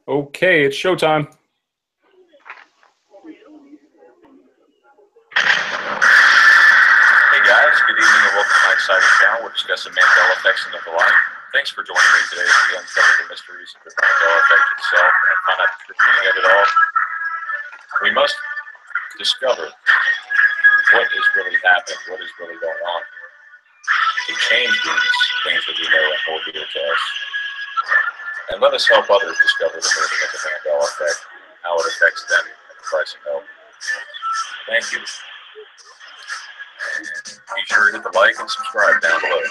Okay, it's showtime. Hey guys, good evening and welcome to my exciting channel. We're discussing Mandela effects in the life. Thanks for joining me today as we uncover the mysteries of the Mandela effect itself and find out the meaning of it all. We must discover what is really happening, what is really going on to change these things that we know and hold dear to us. And let us help others discover the meaning of the Mandela effect, how it affects them, and the price of help. Thank you. Be sure to hit the like and subscribe down below.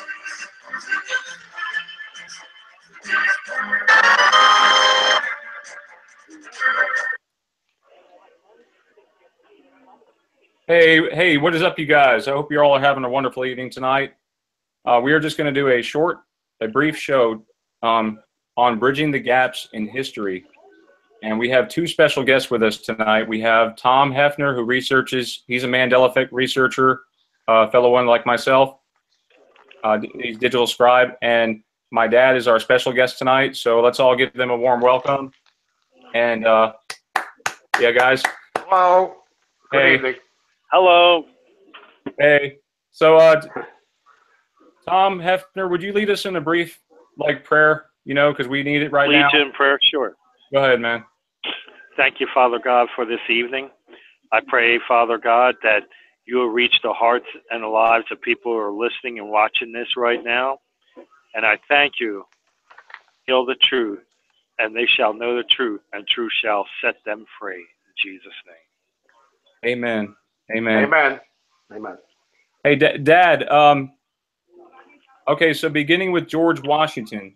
Hey, what is up, you guys? I hope you're all having a wonderful evening tonight. We are just going to do a brief show on bridging the gaps in history. And we have two special guests with us tonight. We have Tom Hefner, who researches. He's a Mandela effect researcher, fellow one like myself. He's digital scribe, and my dad is our special guest tonight. So let's all give them a warm welcome. And yeah, guys. Hello. Good evening. Hello. Hey. So Tom Hefner, would you lead us in a brief prayer? Because we need it right now. Lead you in prayer, sure. Go ahead, man. Thank you, Father God, for this evening. I pray, Father God, that you will reach the hearts and the lives of people who are listening and watching this right now. And I thank you. Heal the truth, and they shall know the truth, and truth shall set them free. In Jesus' name. Amen. Amen. Amen. Amen. Hey, Dad. Okay, so beginning with George Washington.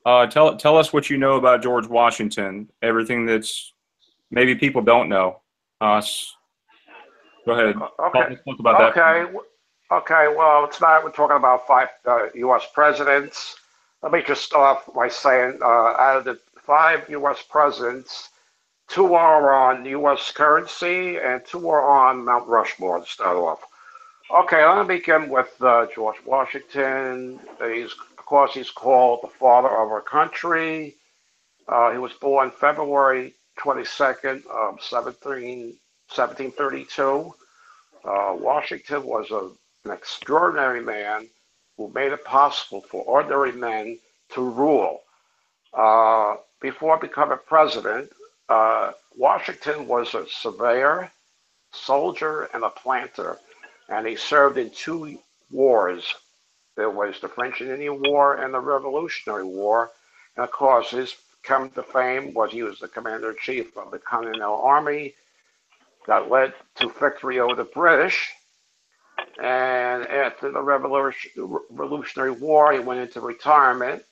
Tell us what you know about George Washington. Everything that's maybe people don't know. Go ahead. Okay. Talk about that. Okay. Well, tonight we're talking about 5 U.S. presidents. Let me just start off by saying, out of the 5 U.S. presidents, 2 are on U.S. currency and 2 are on Mount Rushmore to start off. Okay, let me begin with George Washington. Of course, he's called the father of our country. He was born February 22nd, 1732. Washington was an extraordinary man who made it possible for ordinary men to rule. Before becoming president, Washington was a surveyor, soldier, and a planter, and he served in 2 wars. There was the French and Indian War and the Revolutionary War. And of course, his come to fame was he was the commander-in-chief of the Continental Army that led to victory over the British. And after the Revolutionary War, he went into retirement.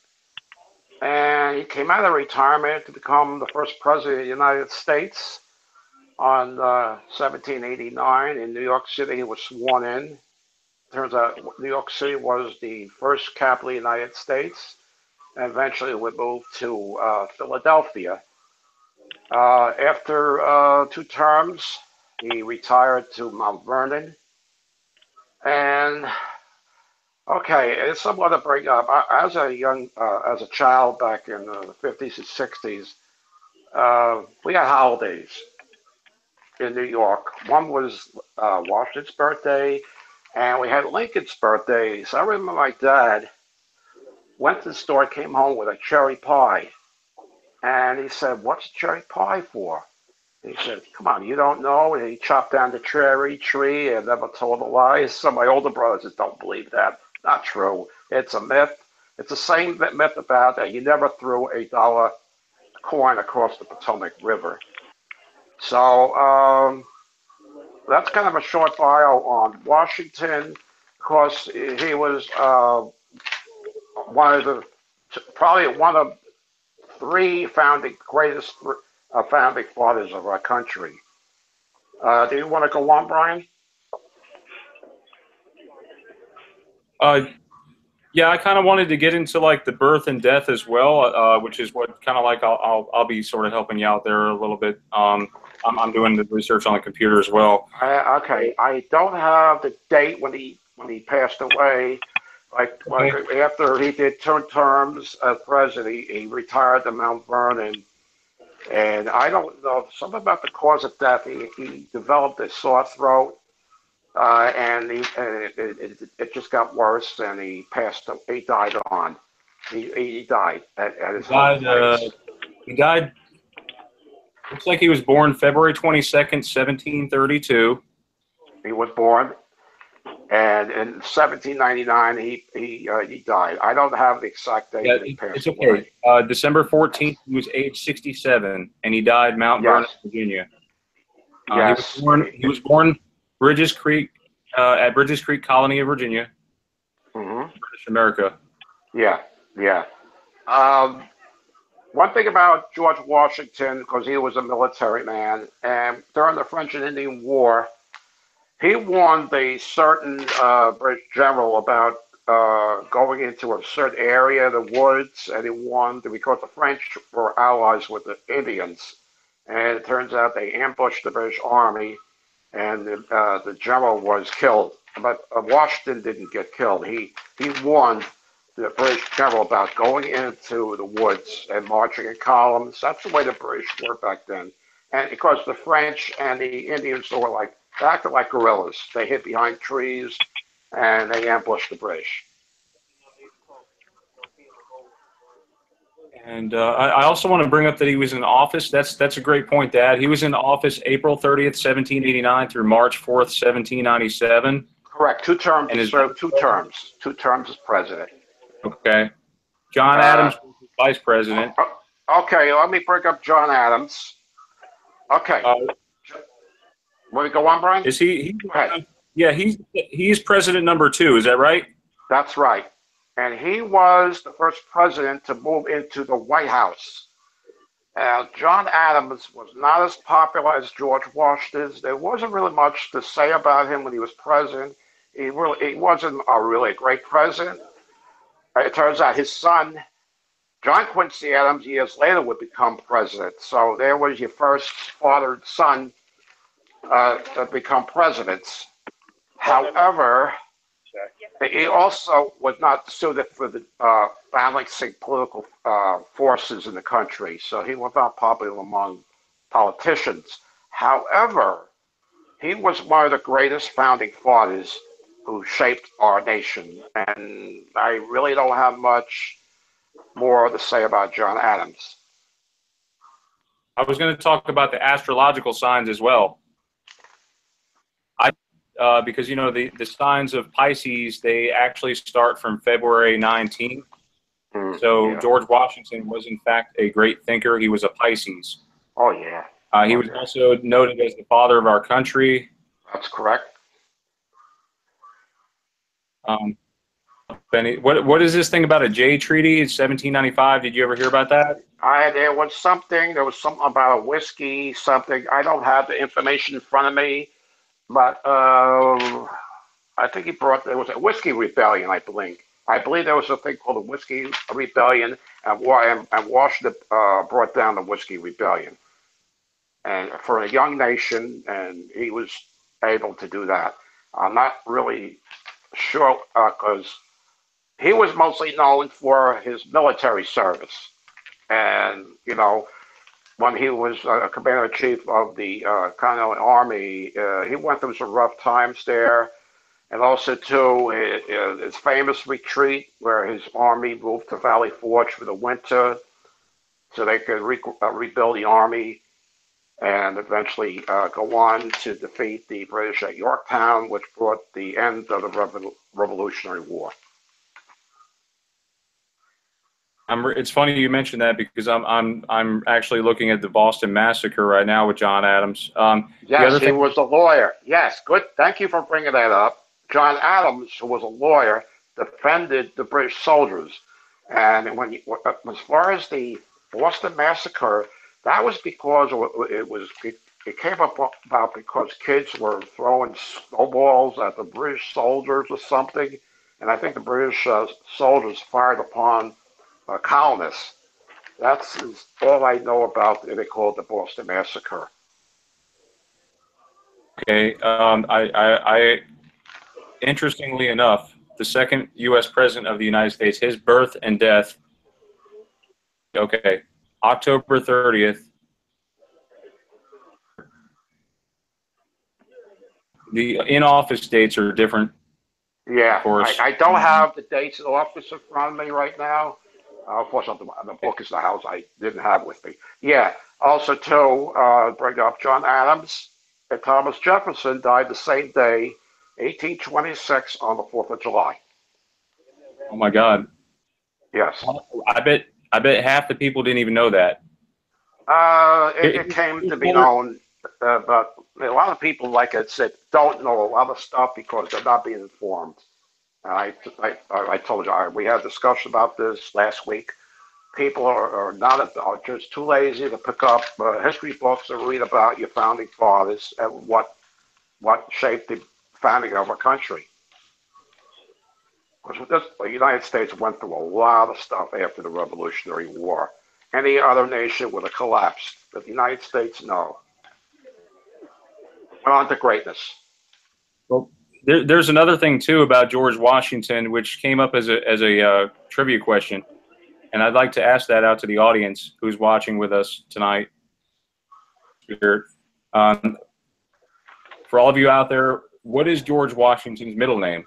And he came out of retirement to become the first president of the United States. On 1789 in New York City, he was sworn in. Turns out New York City was the first capital of the United States. And eventually we moved to Philadelphia. After 2 terms, he retired to Mount Vernon. And okay, it's somewhat to bring up. As a child back in the 50s and 60s, we had holidays in New York. One was Washington's birthday, and we had Lincoln's birthday. So I remember my dad went to the store, came home with a cherry pie. And he said, "What's cherry pie for?" And he said, "Come on, you don't know?" And he chopped down the cherry tree and never told a lie. Some of my older brothers just don't believe that. Not true. It's a myth. It's the same myth about that you never threw a $1 coin across the Potomac River. So that's kind of a short bio on Washington. Of course, he was probably one of 3 greatest founding fathers of our country. Do you want to go on, Brian? Yeah, I kind of wanted to get into the birth and death as well, which is what kind of I'll be sort of helping you out there a little bit. I'm doing the research on the computer as well. Okay, I don't have the date when he passed away. After he did 2 terms as president, he retired to Mount Vernon And I don't know, something about the cause of death. He developed a sore throat, and it just got worse, and he passed. He died on. He died at He his home died. place. He died. Looks like he was born February 22nd, 1732. He was born, and in 1799 he died. I don't have the exact date Yeah, that he it's passed okay. away. December 14th, he was age 67, and he died Mount Vernon, Yes, Virginia. He was yes. born. He was born Bridges Creek at Bridges Creek Colony of Virginia, Hmm. British America. Yeah, yeah. Um, One thing about George Washington, because he was a military man, and during the French and Indian War, he warned a certain British general about going into a certain area, the woods, and he warned because the French were allies with the Indians. And it turns out they ambushed the British Army, and the general was killed. But Washington didn't get killed. He warned the British general about going into the woods and marching in columns. That's the way the British were back then. And because the French and the Indians were like acted like guerrillas, they hid behind trees and they ambushed the British. And I also want to bring up that he was in office. That's a great point, Dad. He was in office April 30th, 1789 through March 4th, 1797. Correct. Two terms. And He his served two terms. 2 terms as president. okay. John Uh, Adams was his vice president. okay, let me bring up John Adams. Okay, Uh, want to go on, Brian? is he? Go ahead. Yeah, he's president number 2. Is that right? That's right. And he was the first president to move into the White House. John Adams was not as popular as George Washington. There wasn't really much to say about him when he was president. He wasn't a really great president. It turns out his son, John Quincy Adams, years later would become president. So there was your first father and son to become presidents. However, he also was not suited for the balancing political forces in the country, so he was not popular among politicians. However, he was one of the greatest founding fathers who shaped our nation, and I really don't have much more to say about John Adams. I was going to talk about the astrological signs as well. Because you know the signs of Pisces, they actually start from February 19th. So Yeah. George Washington was in fact a great thinker. He was a Pisces. Oh yeah. He was also noted as the father of our country. That's correct. Benny, what is this thing about a Jay Treaty in 1795? Did you ever hear about that? There was something about a whiskey, something. I don't have the information in front of me, but I think there was a whiskey rebellion, I believe. I believe there was a thing called a whiskey rebellion, and Washington brought down the whiskey rebellion. And for a young nation, and he was able to do that. I'm not really sure because he was mostly known for his military service. And, you know, when he was commander-in-chief of the Continental Army, he went through some rough times there. And also, too, his famous retreat where his army moved to Valley Forge for the winter so they could rebuild the army and eventually go on to defeat the British at Yorktown, which brought the end of the Revolutionary War. It's funny you mentioned that because I'm actually looking at the Boston Massacre right now with John Adams. Yes, he was a lawyer. Yes, good. Thank you for bringing that up. John Adams, who was a lawyer, defended the British soldiers. And as far as the Boston Massacre, that was because it came about because kids were throwing snowballs at the British soldiers or something, and I think the British soldiers fired upon colonists. That's all I know about it. They call it the Boston Massacre. Okay. Interestingly enough, the second U.S. president of the United States, his birth and death. Okay, October 30th, the in-office dates are different. Yeah, Of course. I don't have the dates in the office in front of me right now. Of course, the book is the house I didn't have with me. Yeah. Also, too, bring up John Adams and Thomas Jefferson died the same day, 1826, on the 4th of July. Oh my God. Yes. I bet half the people didn't even know that. It came to be known, but a lot of people, like I said, don't know a lot of stuff because they're not being informed. I told you, we had a discussion about this last week. People are just too lazy to pick up history books and read about your founding fathers and what shaped the founding of our country. Because the United States went through a lot of stuff after the Revolutionary War. Any other nation would have collapsed, but the United States, no. Went on to greatness. Well, there's another thing too about George Washington, which came up as a trivia question, and I'd like to ask that out to the audience who's watching with us tonight. For all of you out there, what is George Washington's middle name?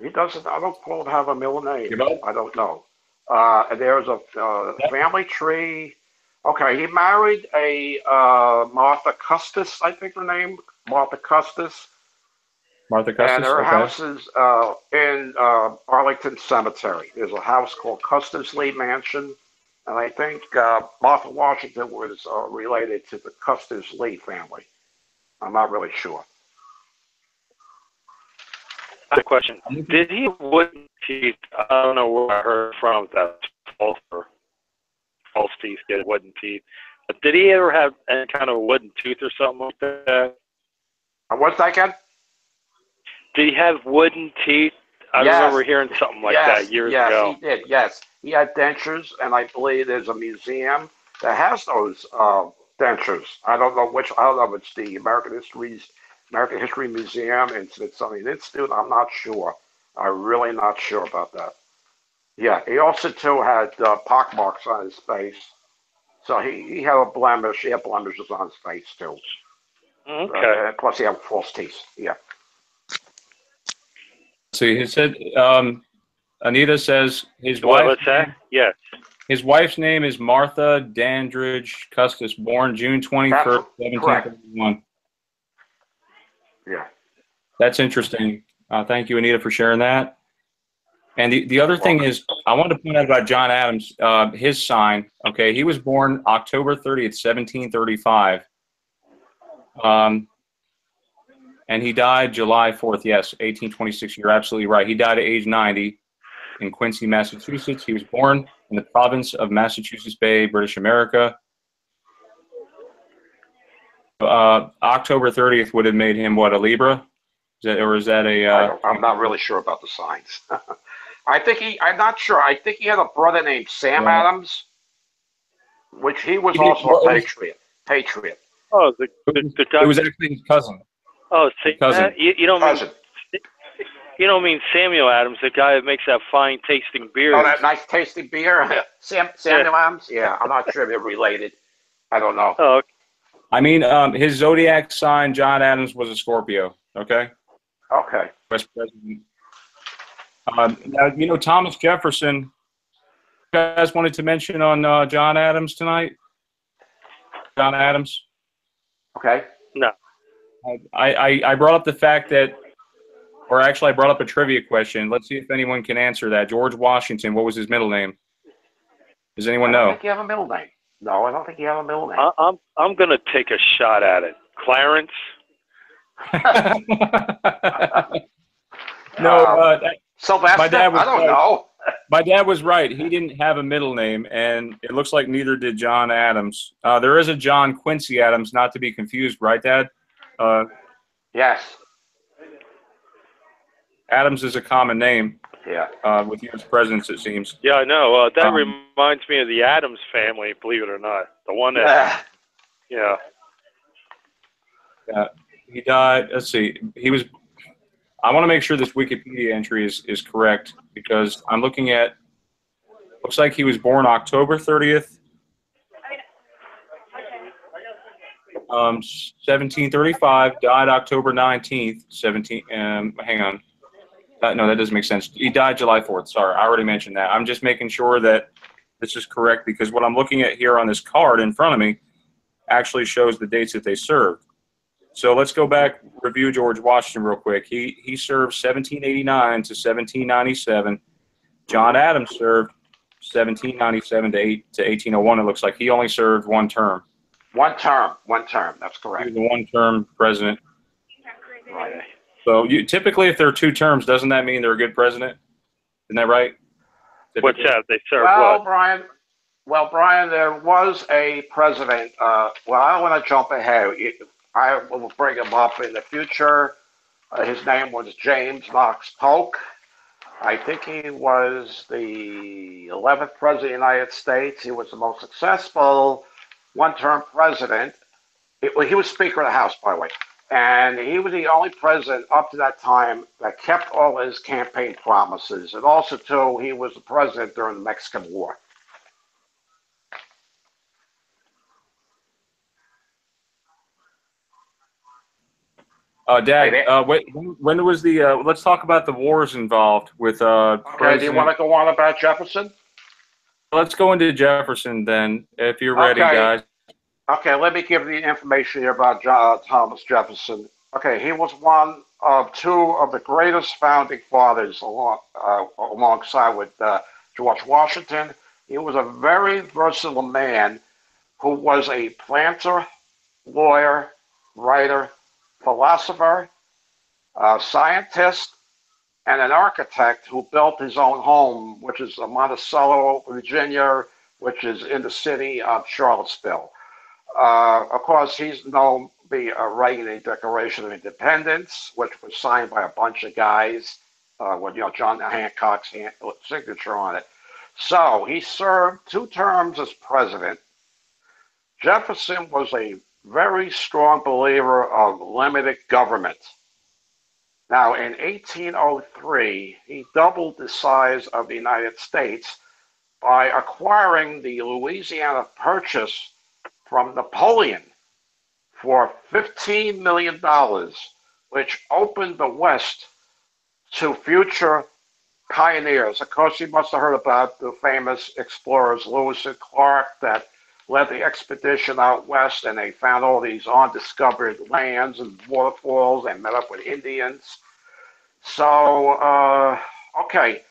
He doesn't. I don't call him have a middle name. You know? I don't know. There's a family tree. Okay, he married a Martha Custis, I think her name, Martha Custis. Martha Custis. And her okay. house is in Arlington Cemetery. There's a house called Custis Lee Mansion, and I think Martha Washington was related to the Custis Lee family. I'm not really sure. The question: did he have wooden teeth? I don't know where I heard from that false teeth, get wooden teeth. But did he ever have any kind of wooden tooth or something like that? What's that again? Did he have wooden teeth? I remember hearing something like that years ago. Yes, he did. Yes, he had dentures, and I believe there's a museum that has those dentures. I don't know which. I don't know if it's the American History Museum and Smithsonian Institute. I'm not sure. I'm really not sure about that. Yeah, he also too had pock marks on his face. So he had a blemish. He had blemishes on his face too. Okay. Plus he had false teeth. Yeah. So he said, Anita says his What wife. was that? Yes. His wife's name is Martha Dandridge Custis, born June 21st, 1731. Yeah. That's interesting. Thank you, Anita, for sharing that. And the other thing is, I wanted to point out about John Adams, his sign. Okay, he was born October 30th, 1735. And he died July 4th, yes, 1826. You're absolutely right. He died at age 90 in Quincy, Massachusetts. He was born in the province of Massachusetts Bay, British America. October 30th would have made him, what, a Libra? Is that a... I'm not really sure about the signs. I'm not sure. I think he had a brother named Sam Adams, which he was also a patriot. Oh, the guy. It was actually his cousin. Oh, cousin. You don't mean Samuel Adams, the guy that makes that fine tasting beer. Oh, that nice tasting beer, Samuel Adams. Yeah, I'm not sure if they're related. I don't know. Oh, okay. I mean, his zodiac sign, John Adams, was a Scorpio. Okay. Okay. Vice President. Now, Thomas Jefferson. You guys wanted to mention on John Adams tonight? John Adams. Okay. No. I brought up the fact that, or actually I brought up a trivia question. Let's see if anyone can answer that. George Washington, what was his middle name? Does anyone know? I don't think he had a middle name. No, I don't think he had a middle name. I'm going to take a shot at it. Clarence? No, Sylvester? my dad was I don't right. know. My dad was right. He didn't have a middle name, and it looks like neither did John Adams. There is a John Quincy Adams, not to be confused, right, Dad? Yes. Adams is a common name. Yeah. With U.S. presidents, it seems. Yeah, I know. That reminds me of the Adams family, believe it or not. The one that, yeah. He died, let's see, I want to make sure this Wikipedia entry is correct because I'm looking at, looks like he was born October 30th. 1735, died October 19th, 17, hang on. No, that doesn't make sense. He died July 4th. Sorry, I already mentioned that. I'm just making sure that this is correct because what I'm looking at here on this card in front of me actually shows the dates that they served. So let's go back, review George Washington real quick. He served 1789 to 1797. John Adams served 1797 to 1801. It looks like he only served one term. One term. That's correct. He was a one-term president. Right. So typically, if there are two terms, doesn't that mean they're a good president? Isn't that right? What's that? They serve Well, what? Brian, there was a president. Well, I don't want to jump ahead. I will bring him up in the future. His name was James Knox Polk. I think he was the 11th president of the United States. He was the most successful one-term president. He was Speaker of the House, by the way. And he was the only president up to that time that kept all his campaign promises. And also, too, he was the president during the Mexican War. Dad, when was the, let's talk about the wars involved with Okay, do you want to go on about Jefferson? Let's go into Jefferson then, if you're ready, guys. Okay, let me give you the information here about Thomas Jefferson. Okay, he was one of two of the greatest founding fathers alongside with George Washington. He was a very versatile man who was a planter, lawyer, writer, philosopher, scientist, and an architect who built his own home, which is Monticello, Virginia, which is in the city of Charlottesville. Of course, he's known to be writing the Declaration of Independence, which was signed by a bunch of guys with John Hancock's signature on it. So he served 2 terms as president. Jefferson was a very strong believer of limited government. Now, in 1803, he doubled the size of the United States by acquiring the Louisiana Purchase from Napoleon for $15 million, which opened the West to future pioneers. Of course, you must have heard about the famous explorers Lewis and Clark that led the expedition out west, and they found all these undiscovered lands and waterfalls and met up with Indians. So, okay,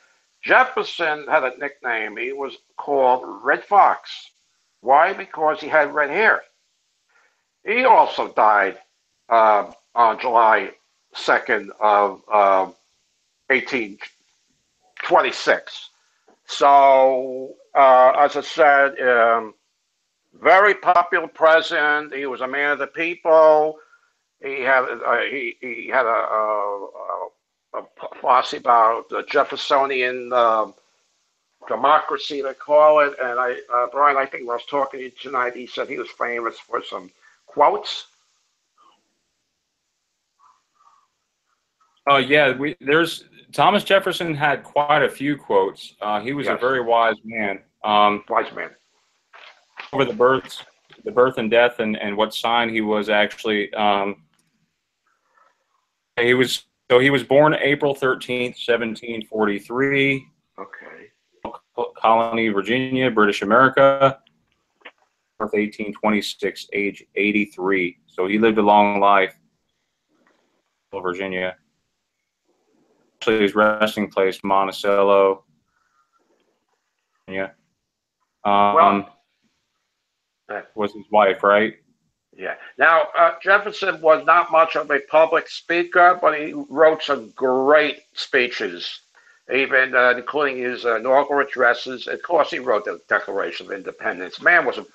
Jefferson had a nickname. He was called Red Fox. Why? Because he had red hair. He also died on July 2nd of 1826. So, as I said, very popular president. He was a man of the people. He had a philosophy about the Jeffersonian democracy, they call it. And Brian, I think when I was talking to you tonight, he said he was famous for some quotes. Yeah, Thomas Jefferson had quite a few quotes. He was a very wise man. Wise man. Over the birth and death and what sign he was actually. He was born April 13th, 1743. Okay. Colony, Virginia, British America. Birth 1826, age 83. So he lived a long life in Virginia. Actually, his resting place, Monticello. Yeah. Was his wife, right? Yeah. Now, Jefferson was not much of a public speaker, but he wrote some great speeches, even including his inaugural addresses. Of course, he wrote the Declaration of Independence. Man was a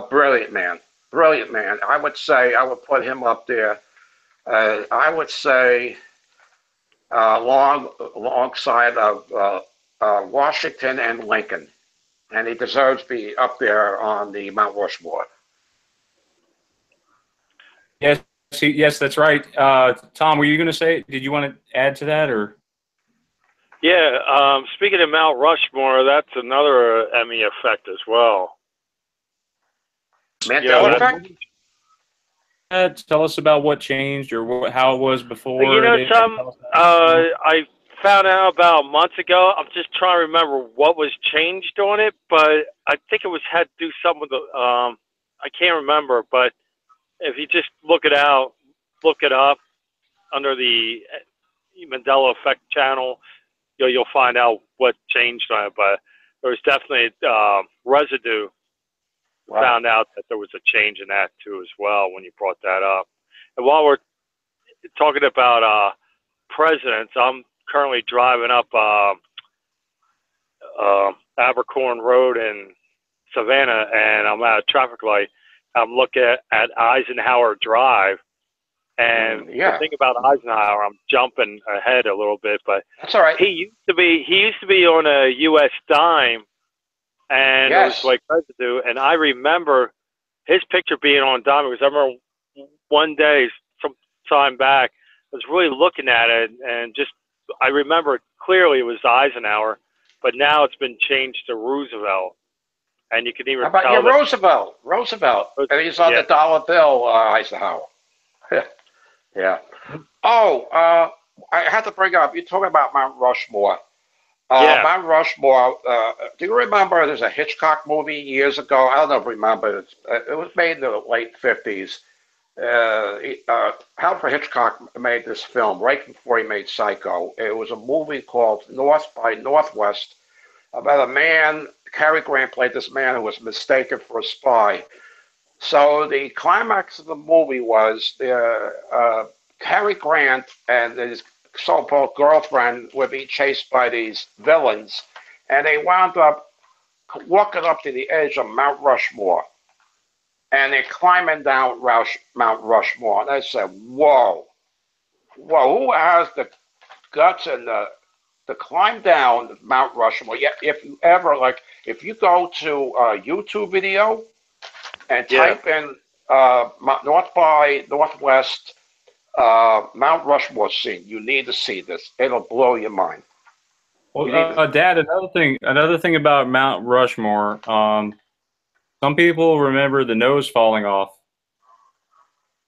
brilliant man. Brilliant man. I would put him up there. I would say alongside of Washington and Lincoln, and he deserves to be up there on the Mount Rushmore. Yes, that's right. Tom, were you going to say? Did you want to add to that, or? Yeah. Speaking of Mount Rushmore, that's another Emmy effect as well. Mandela effect? that? Tell us about what changed or how it was before. You know, I found out about months ago. I'm just trying to remember what was changed on it, but I think it was had to do something with the. I can't remember, but if you just look it up under the Mandela Effect channel, you'll find out what changed on it. But there was definitely residue. Wow. Found out that there was a change in that too as well when you brought that up. And while we're talking about presidents, I'm currently driving up Abercorn Road in Savannah, and I'm at a traffic light. I'm looking at Eisenhower Drive, and the thing about Eisenhower, I'm jumping ahead a little bit, but that's all right. He used to be on a U.S. dime, and it was like residue. And I remember his picture being on dime because I remember one day, some time back, I was really looking at it, and just I remember clearly it was Eisenhower, but now it's been changed to Roosevelt. And you can even How about tell Roosevelt, and he's on the dollar bill, Eisenhower. Yeah. Oh, I had to bring up, you're talking about Mount Rushmore. Mount Rushmore, do you remember there's a Hitchcock movie years ago? I don't know if you remember. It was made in the late 50s. Alfred Hitchcock made this film right before he made Psycho. It was a movie called North by Northwest about a man. Cary Grant played this man who was mistaken for a spy. So the climax of the movie was Cary Grant and his so-called girlfriend were being chased by these villains, and they wound up walking up to the edge of Mount Rushmore, and they're climbing down Mount Rushmore. And I said, whoa, who has the guts and the climb down Mount Rushmore? Yeah, if you go to a YouTube video and type in North by Northwest Mount Rushmore scene, you need to see this. It'll blow your mind. Well, Dad, another thing about Mount Rushmore. Some people remember the nose falling off.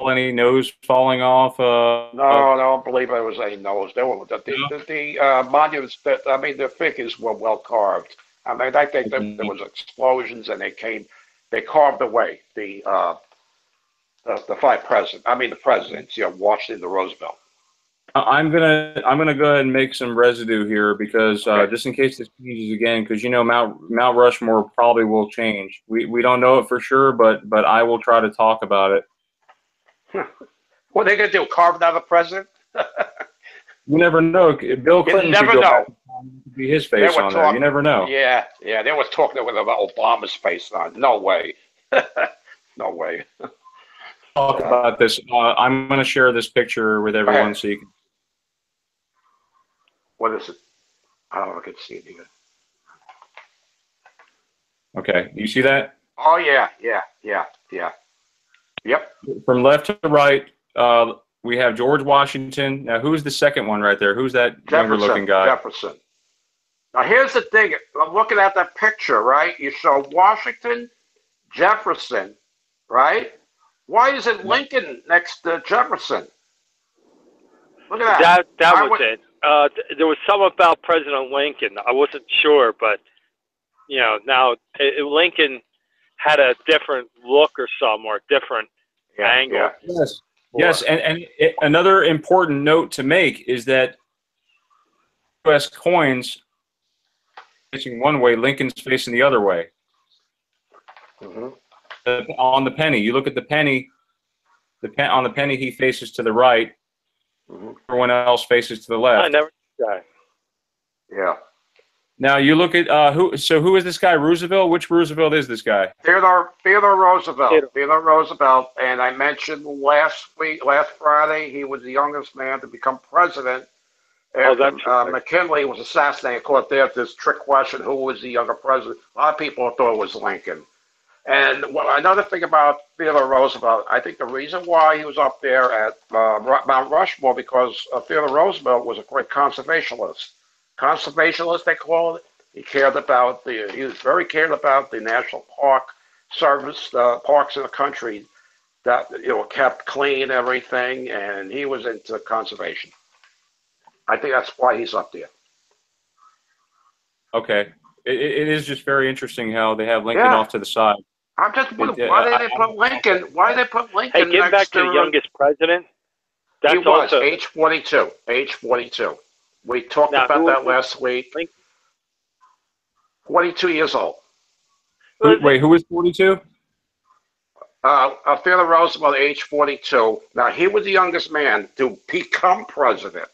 Any nose falling off? No, I don't believe there was any nose. There were the monuments. I mean, the figures were well carved. I mean, I think there was explosions, and they carved away the five presidents. I mean, the presidents. Washington, Roosevelt. I'm gonna go ahead and make some residue here because just in case this changes again, because Mount Rushmore probably will change. We don't know it for sure, but I will try to talk about it. What are they gonna do? Carve another president? You never know. Bill Clinton should go back and be his face on there. You never know. Yeah. They were talking with Obama's face on. No way. No way. Talk about this. I'm going to share this picture with everyone so you can. What is it? Oh, I can see it here. Okay. You see that? Oh, yeah. Yep. From left to right, we have George Washington. Now, who's the second one right there? Who's that younger-looking guy? Jefferson. Now, here's the thing. I'm looking at that picture, right? You saw Washington, Jefferson, right? Why is it Lincoln next to Jefferson? Look at that. That was it. There was something about President Lincoln. I wasn't sure, but, now Lincoln had a different look or some, or different angle. Yeah. Yes, and another important note to make is that U.S. coins facing one way, Lincoln's facing the other way. Mm-hmm. On the penny, you look at the penny. On the penny, he faces to the right. Mm-hmm. Everyone else faces to the left. I never did that. Yeah. Now you look at who. So who is this guy? Roosevelt. Which Roosevelt is this guy? Theodore Roosevelt. Theodore Roosevelt. And I mentioned last Friday, he was the youngest man to become president. After McKinley was assassinated. Of course, there's this trick question: who was the younger president? A lot of people thought it was Lincoln. And another thing about Theodore Roosevelt, I think the reason why he was up there at Mount Rushmore, because Theodore Roosevelt was a great conservationist. Conservationist, they call it. He was very cared about the National Park Service, parks in the country. that kept clean everything, and he was into conservation. I think that's why he's up there. Okay. It is just very interesting how they have Lincoln Yeah. off to the side. I'm just wondering, why did they put Lincoln? Why did they put Lincoln? Hey, get back to the youngest president. That's he was age 42. Age 42. We talked about that last week. 42 years old. Wait, who was 42? Theodore Roosevelt, age 42. Now, he was the youngest man to become president.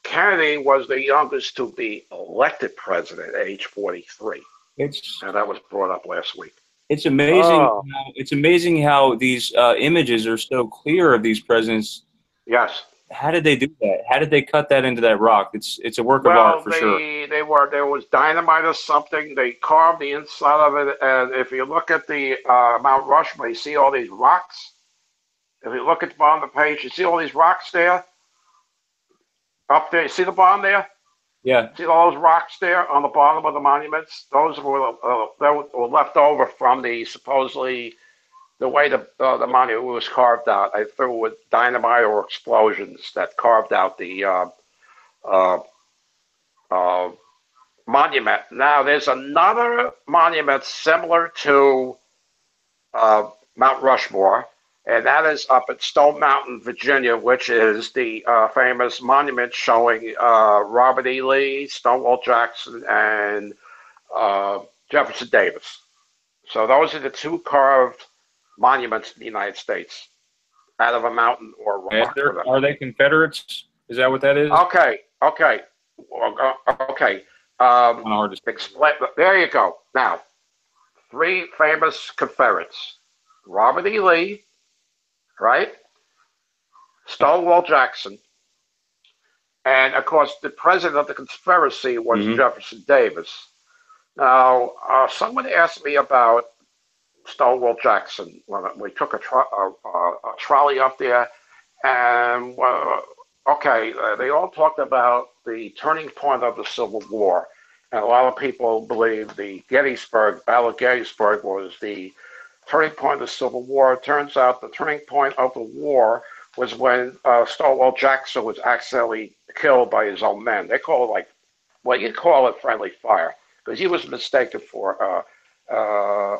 Kennedy was the youngest to be elected president at age 43. And that was brought up last week. It's amazing. It's amazing how these images are so clear of these presidents. Yes. How did they do that? How did they cut that into that rock? It's a work of art for sure. There was dynamite or something. They carved the inside of it, and if you look at the Mount Rushmore, you see all these rocks. If you look at the bottom of the page, you see all these rocks there. Up there, you see the bottom there? Yeah. See all those rocks there on the bottom of the monuments? Those were left over from supposedly the way the monument was carved out. I threw with dynamite or explosions that carved out the monument. Now, there's another monument similar to Mount Rushmore, and that is up at Stone Mountain, Virginia, which is the famous monument showing Robert E. Lee, Stonewall Jackson, and Jefferson Davis. So those are the two carved monuments in the United States out of a mountain or a rock. Are they Confederates? Is that what that is? Okay. Explain. There you go. Now, three famous Confederates: Robert E. Lee, right? Stonewall Jackson, and of course, the president of the Confederacy was Jefferson Davis. Now, someone asked me about Stonewall Jackson when we took a trolley up there, and they all talked about the turning point of the Civil War, and a lot of people believe the Battle of Gettysburg was the turning point of the Civil War. It turns out the turning point of the war was when Stonewall Jackson was accidentally killed by his own men. They call it you'd call it friendly fire, because he was mistaken for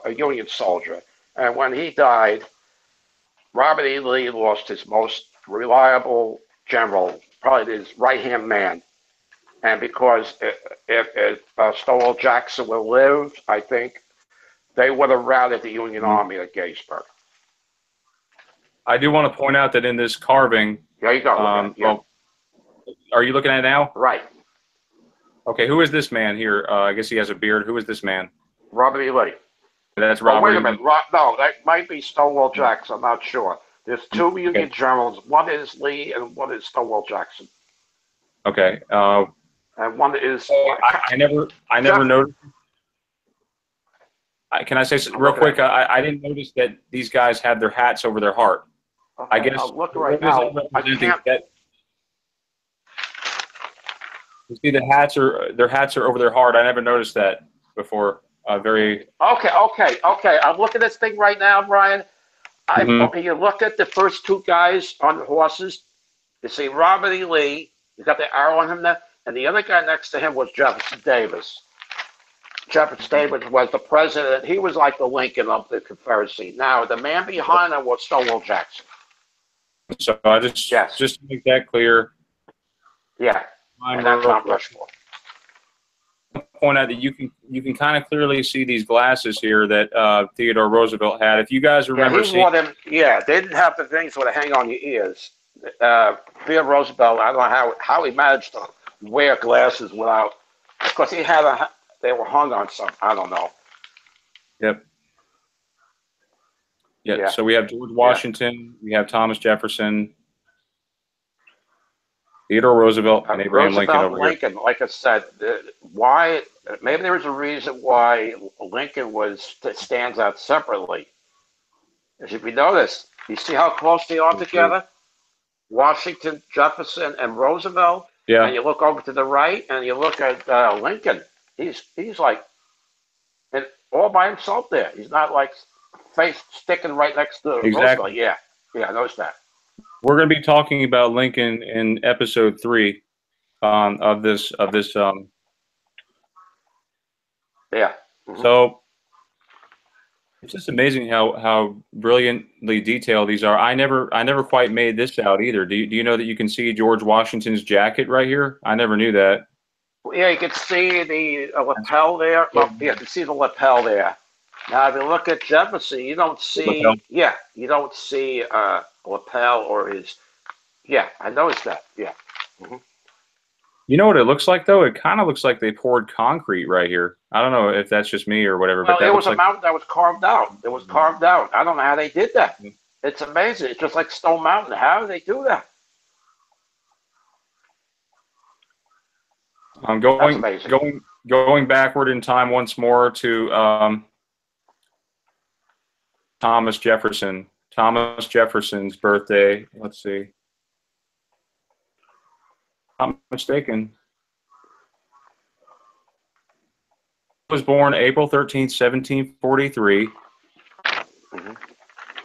a Union soldier. And when he died, Robert E. Lee lost his most reliable general, probably his right-hand man. And because if Stonewall Jackson would have lived, I think they would have routed the Union Army at Gettysburg. I do want to point out that in this carving, there you go. Well, are you looking at it now? Right. Okay, who is this man here? I guess he has a beard. Who is this man? Robert E. Lee. That's Robert. Wait a minute. No, that might be Stonewall Jackson. I'm not sure. There's two Union generals. One is Lee and one is Stonewall Jackson. Okay. And one is. I never noticed. Can I say real quick? I didn't notice that these guys had their hats over their heart. Okay, I guess. I'll look right now. I can't. You see, their hats are over their heart. I never noticed that before. Okay. I'm looking at this thing right now, Brian. You look at the first two guys on the horses. You see Robert E. Lee. You got the arrow on him there, and the other guy next to him was Jefferson Davis. Jefferson Davis was the president. He was like the Lincoln of the Confederacy. Now, the man behind him was Stonewall Jackson. So I just to make that clear. Yeah. And that's Mount Rushmore. Point out that you can kind of clearly see these glasses here that Theodore Roosevelt had. If you guys remember, they didn't have the things that hang on your ears. Theodore Roosevelt, I don't know how he managed to wear glasses without, because they were hung on something. I don't know. Yep. Yeah. So we have George Washington, we have Thomas Jefferson, Theodore Roosevelt, and Abraham Lincoln over here. Like I said, why? Maybe there was a reason why Lincoln stands out separately. As if you notice, you see how close they are together? Washington, Jefferson, and Roosevelt. Yeah. And you look over to the right, and you look at Lincoln. He's like, and all by himself there. He's not like face sticking right next to Exactly. Roosevelt. Yeah, yeah, I noticed that. We're going to be talking about Lincoln in episode 3 of this. Yeah. Mm-hmm. So it's just amazing how brilliantly detailed these are. I never quite made this out either. Do you know that you can see George Washington's jacket right here? I never knew that. Yeah, you can see the lapel there. Well, yeah, you can see the lapel there. Now, if you look at Jefferson, you don't see. Yeah, you don't see lapel or his. Yeah, I noticed that. Yeah. Mm-hmm. You know what it looks like though? It kind of looks like they poured concrete right here. I don't know if that's just me or whatever, Well, but that it looks was a like mountain that was carved out. It was carved out. I don't know how they did that. It's amazing. It's just like Stone Mountain. How do they do that? I'm That's amazing. going backward in time once more to Thomas Jefferson. Thomas Jefferson's birthday. Let's see. I'm mistaken. He was born April 13th, 1743. Mm-hmm.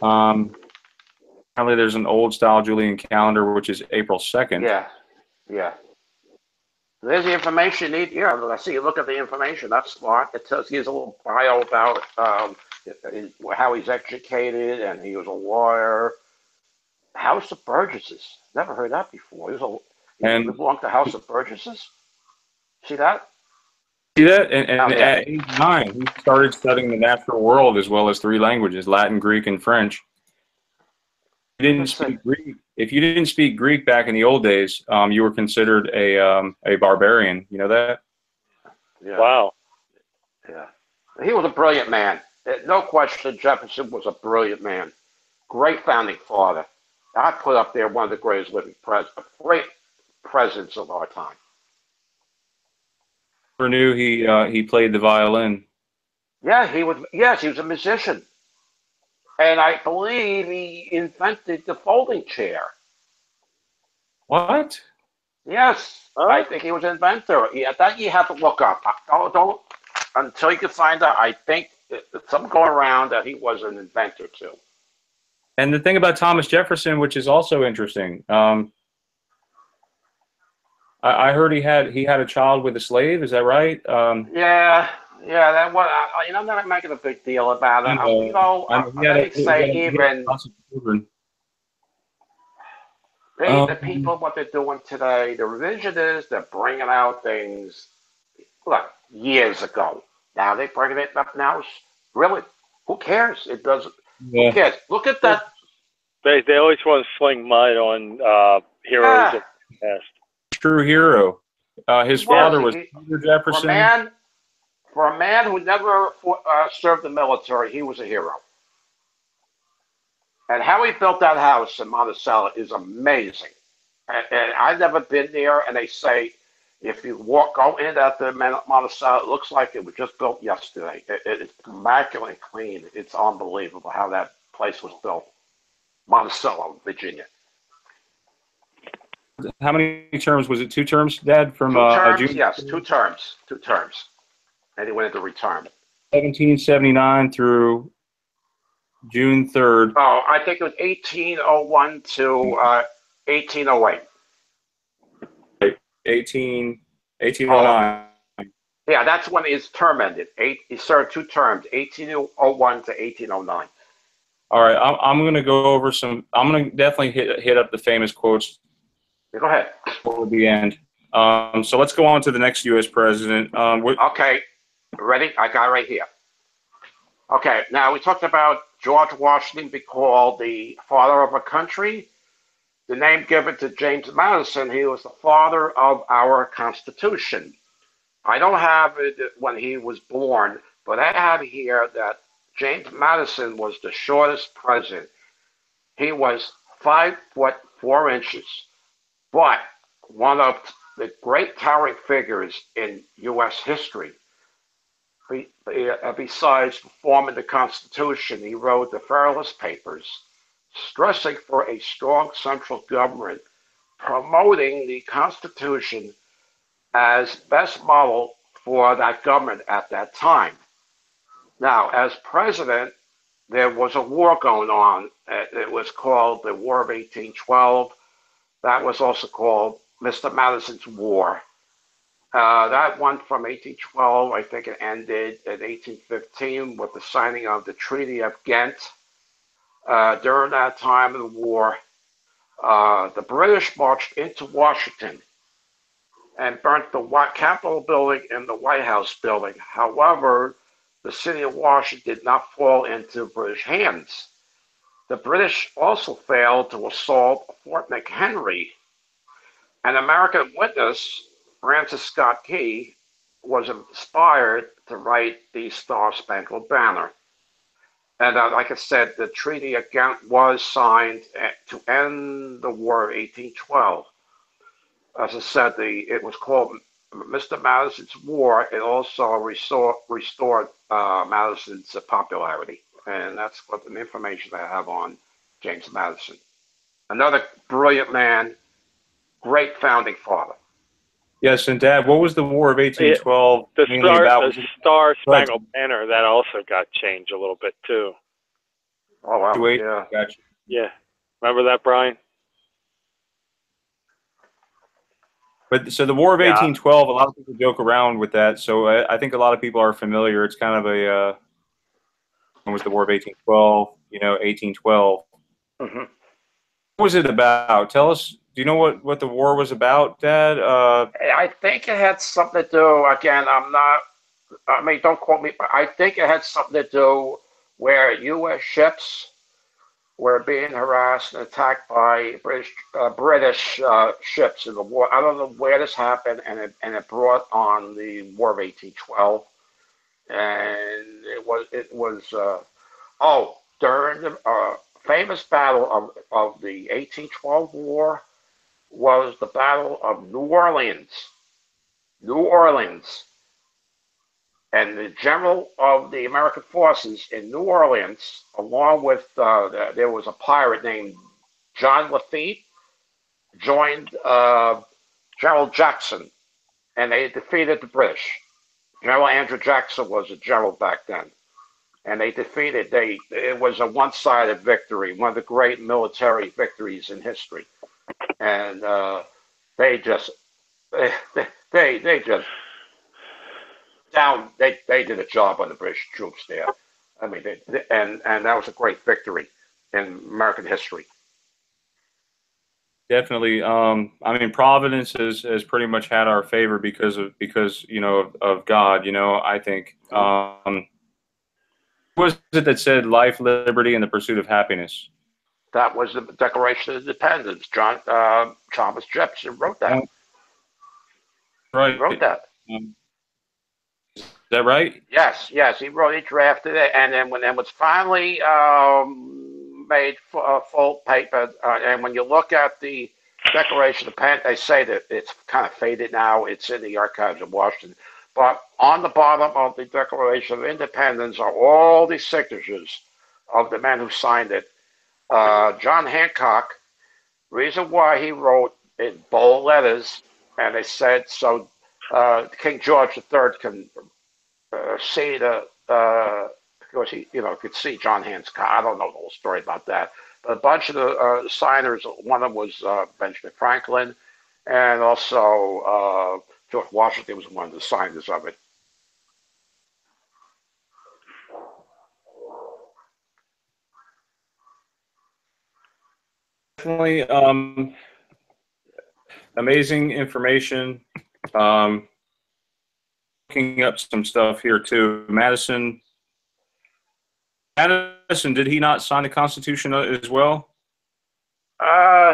Apparently there's an old style Julian calendar, which is April 2nd. Yeah, yeah. There's the information you need. Yeah, I see. You look at the information. That's smart. It tells you a little bio about how he's educated, and he was a lawyer. House of Burgesses. Never heard that before. He belonged to House of Burgesses. See that? See that? And yeah. at age 9, he started studying the natural world as well as 3 languages, Latin, Greek, and French. He didn't speak Greek. If you didn't speak Greek back in the old days, you were considered a barbarian. You know that? Yeah. Wow. Yeah. He was a brilliant man. No question, Jefferson was a brilliant man. Great founding father. I put up there one of the greatest living great presidents of our time. Never knew he played the violin. Yeah, he was. Yes, he was a musician, and I believe he invented the folding chair. What? Yes, I think he was an inventor. Yeah, that you have to look up. Don't until you can find out. I think some going around that he was an inventor too. And the thing about Thomas Jefferson, which is also interesting, I heard he had a child with a slave. Is that right? Yeah, yeah. That what I'm not making a big deal about it. Let me say even the people what they're doing today. The revisionists, they're bringing out things look years ago. Now they're bringing it up now. Really, who cares? It doesn't. Yeah. Who cares? Look at that. They always want to sling mud on heroes of the past. True hero. His father was Peter Jefferson. For a man who never served the military, he was a hero. And how he built that house in Monticello is amazing. And I've never been there, and they say if you go in at the Monticello, it looks like it was just built yesterday. It's immaculately clean. It's unbelievable how that place was built. Monticello, Virginia. How many terms was it? 2 terms, Dad? From 2 terms, yes, 2 terms. 2 terms. And he went into retirement. 1779 through June 3rd. Oh, I think it was 1801 to 1808. 1809. Yeah, that's when his term ended. He served 2 terms, 1801 to 1809. All right, I'm going to go over some. I'm going to definitely hit up the famous quotes. Yeah, go ahead. Toward the end. So let's go on to the next U.S. president. Okay, ready? I got it right here. Okay, now we talked about George Washington being called the father of a country. The name given to James Madison, he was the father of our Constitution. I don't have it when he was born, but I have here that James Madison was the shortest president. He was 5'4", but one of the great towering figures in U.S. history. Besides forming the Constitution, he wrote the Federalist Papers, stressing for a strong central government, promoting the Constitution as best model for that government at that time. Now, as president, there was a war going on. It was called the War of 1812. That was also called Mr. Madison's War. That went from 1812, I think it ended in 1815 with the signing of the Treaty of Ghent. During that time of the war, the British marched into Washington and burnt the Capitol building and the White House building. However, the city of Washington did not fall into British hands. The British also failed to assault Fort McHenry. An American witness, Francis Scott Key, was inspired to write the Star Spangled Banner. And like I said, the Treaty of Ghent was signed to end the War of 1812. As I said, it was called Mr. Madison's War. It also restored Madison's popularity. And that's what the information I have on James Madison. Another brilliant man, great founding father. Yes, and Dad, what was the War of 1812 mainly about? The Star Spangled Banner, that also got changed a little bit too. Oh, wow. Wait, Yeah. gotcha. Yeah. Remember that, Brian? But so the War of 1812, a lot of people joke around with that. So I think a lot of people are familiar. It's kind of a when was the War of 1812? 1812. Mm-hmm. What was it about? Tell us. Do you know what the war was about, Dad? I think it had something to do. Again, don't quote me, but I think it had something to do where U.S. ships were being harassed and attacked by British ships in the war. I don't know where this happened, and it brought on the War of 1812, and it was during the famous battle of the 1812 war was the Battle of New Orleans. New Orleans. And the general of the American forces in New Orleans, along with, there was a pirate named John Lafitte, joined General Jackson, and they defeated the British. General Andrew Jackson was a general back then. And they defeated, it was a one-sided victory, one of the great military victories in history. And they just did a job on the British troops there. I mean, and that was a great victory in American history. Definitely. I mean, Providence has pretty much had our favor because of God. I think. What was it that said life, liberty, and the pursuit of happiness? That was the Declaration of Independence. Thomas Jefferson wrote that. Right. He wrote that. Is that right? Yes. He drafted it, and then when it was finally made full paper, and when you look at the Declaration of Independence, they say that it's kind of faded now. It's in the archives of Washington. But on the bottom of the Declaration of Independence are all the signatures of the men who signed it. John Hancock, reason why he wrote in bold letters, and they said so King George III can see because he could see John Hancock. I don't know the whole story about that, but a bunch of the signers, one of them was Benjamin Franklin, and also George Washington was one of the signers of it. Definitely amazing information. Looking up some stuff here too. Madison, did he not sign the Constitution as well?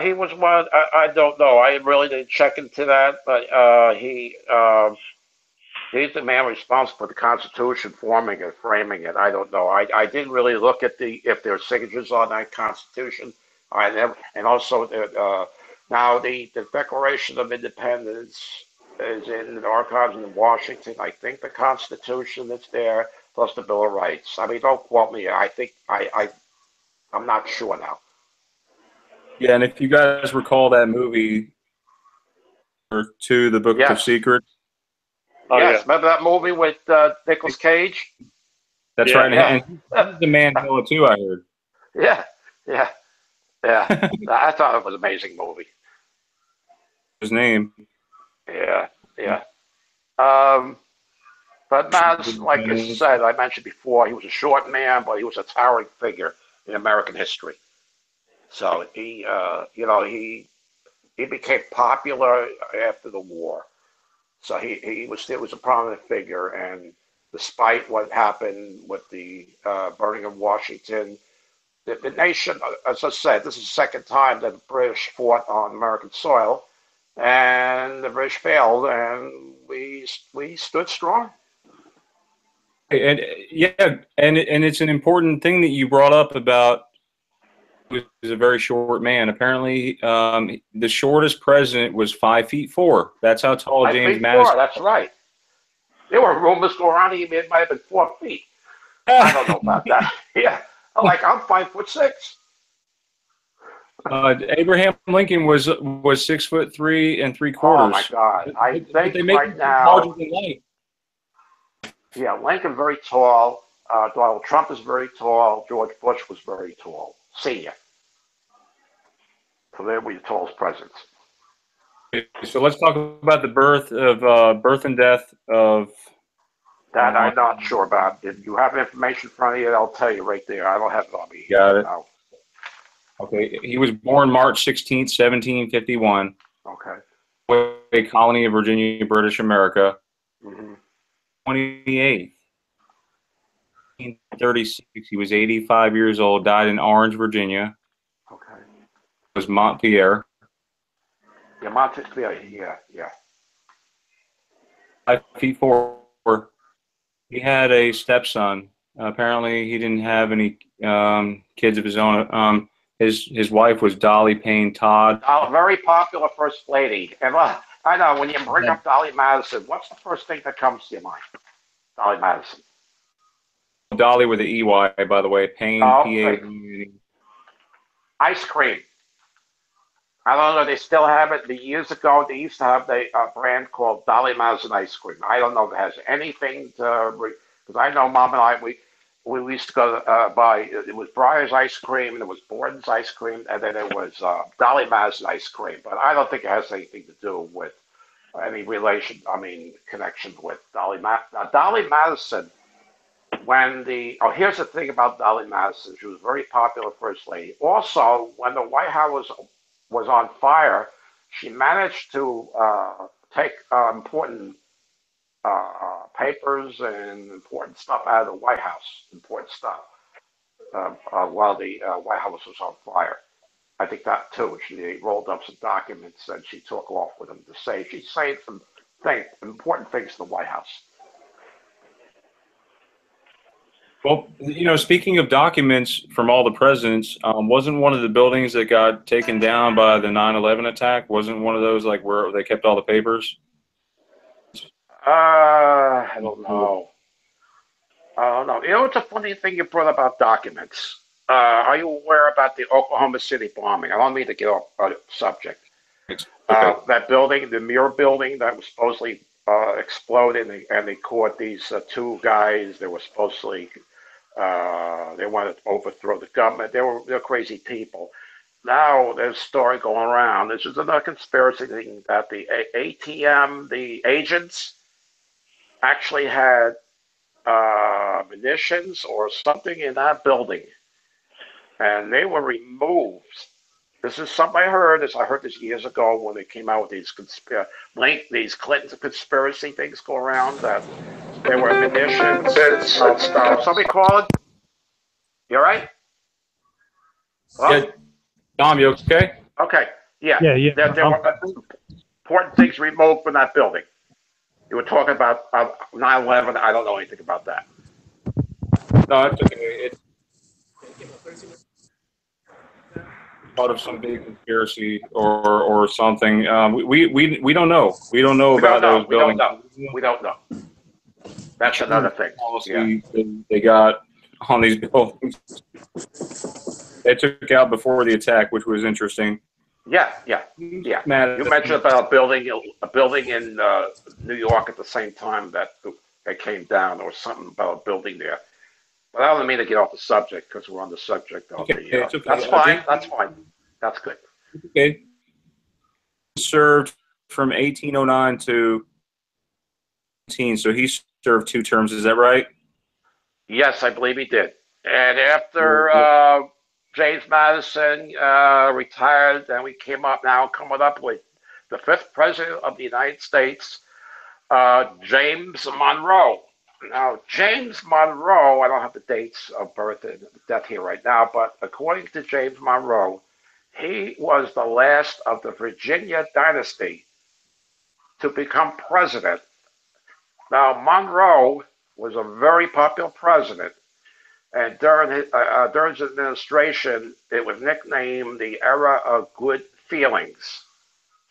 He was one. I don't know. I really didn't check into that, but he's the man responsible for the Constitution, forming it, framing it. I don't know. I didn't really look at if there are signatures on that Constitution. I never, and also now the Declaration of Independence is in the archives in Washington. I think the Constitution that's there, plus the Bill of Rights. I mean, don't quote me. I think I'm not sure now. Yeah, and if you guys recall that movie or two, The Book of Secrets. Oh, yes, remember that movie with Nicolas Cage? That's Yeah, right. yeah. And he's the Mandela too, I heard. Yeah, yeah, yeah. I thought it was an amazing movie. His name. Yeah, yeah. Um, but Madison, like I said, I mentioned before, he was a short man, but he was a towering figure in American history. So he, he became popular after the war. So he was a prominent figure, and despite what happened with the burning of Washington, the nation, as I said, this is the second time that the British fought on American soil, and the British failed, and we stood strong. And yeah, and it's an important thing that you brought up about he was a very short man. Apparently, the shortest president was 5'4". That's how tall I James think four. Madison That's right. There were rumors going around he might have been 4 feet. I don't know about that. Yeah, I'm 5'6". Abraham Lincoln was 6'3" Oh my 3/4. God! I But think they make right him larger now, than life. yeah, Lincoln very tall. Donald Trump is very tall. George Bush was very tall, senior. So they were the tallest presidents. So let's talk about the birth and death of. That I'm not sure about. If you have information in front of you, I'll tell you right there. I don't have it on me. Got it. No. Okay, he was born March 16th, 1751. Okay. A colony of Virginia, British America. Mm-hmm. 28th, 1936. He was 85 years old. Died in Orange, Virginia. Okay. It was Montpelier. Yeah, Montpelier. Yeah, yeah. 5'4". He had a stepson. Apparently, he didn't have any kids of his own. His wife was Dolly Payne Todd. Very popular first lady. And I know when you bring up Dolly Madison, what's the first thing that comes to your mind? Dolly Madison. Dolly with the EY, by the way. Payne, Oh, P-A-Y-N-E. ice cream. I don't know. They still have it. Years ago, they used to have a brand called Dolly Madison ice cream. I don't know if it has anything to because I know Mom and I we used to go buy. It was Breyer's ice cream, and it was Borden's ice cream, and then it was Dolly Madison ice cream. But I don't think it has anything to do with any relation. I mean, connection with Dolly Dolly Madison. Here's the thing about Dolly Madison. She was a very popular first lady. Also, when the White House was on fire, she managed to take important papers and important stuff out of the White House, important stuff, while the White House was on fire. I think that too. She rolled up some documents and she took off with them to save. She saved some important things to the White House. Well, speaking of documents from all the presidents, wasn't one of the buildings that got taken down by the 9/11 attack? Wasn't one of those like where they kept all the papers? I don't know. I don't know. It's a funny thing you brought about documents. Are you aware about the Oklahoma City bombing? I don't mean to get off subject. Okay. That building, the Muir building that was supposedly exploded, and they caught these two guys. They were supposedly they wanted to overthrow the government. They're crazy people. Now there's a story going around. This is another conspiracy thing that the ATM, the agents, actually had munitions or something in that building, and they were removed. This is something I heard. I heard this years ago when they came out with these Clinton conspiracy things go around that there were munitions and stuff. Somebody called. You all right? Hello? Yeah. Dom, you okay? Okay. Yeah. Yeah. There were important things removed from that building. You were talking about 9/11. I don't know anything about that. No, it's okay. It's part of some big conspiracy or something. We don't know. We don't know about those buildings. We don't know. That's another thing. Policy they got on these buildings. They took out before the attack, which was interesting. Yeah. You mentioned about a building in New York at the same time that came down, or something about a building there. But I don't mean to get off the subject because we're on the subject of Okay, the. it's okay. That's fine. That's fine. That's good. Okay. Served from 1809 to 18, so he served 2 terms. Is that right? Yes, I believe he did. And after James Madison retired, then we coming up with the 5th president of the United States, James Monroe. Now, James Monroe, I don't have the dates of birth and death here right now, but according to James Monroe, he was the last of the Virginia dynasty to become president. Now, Monroe was a very popular president, and during his administration, it was nicknamed the era of good feelings.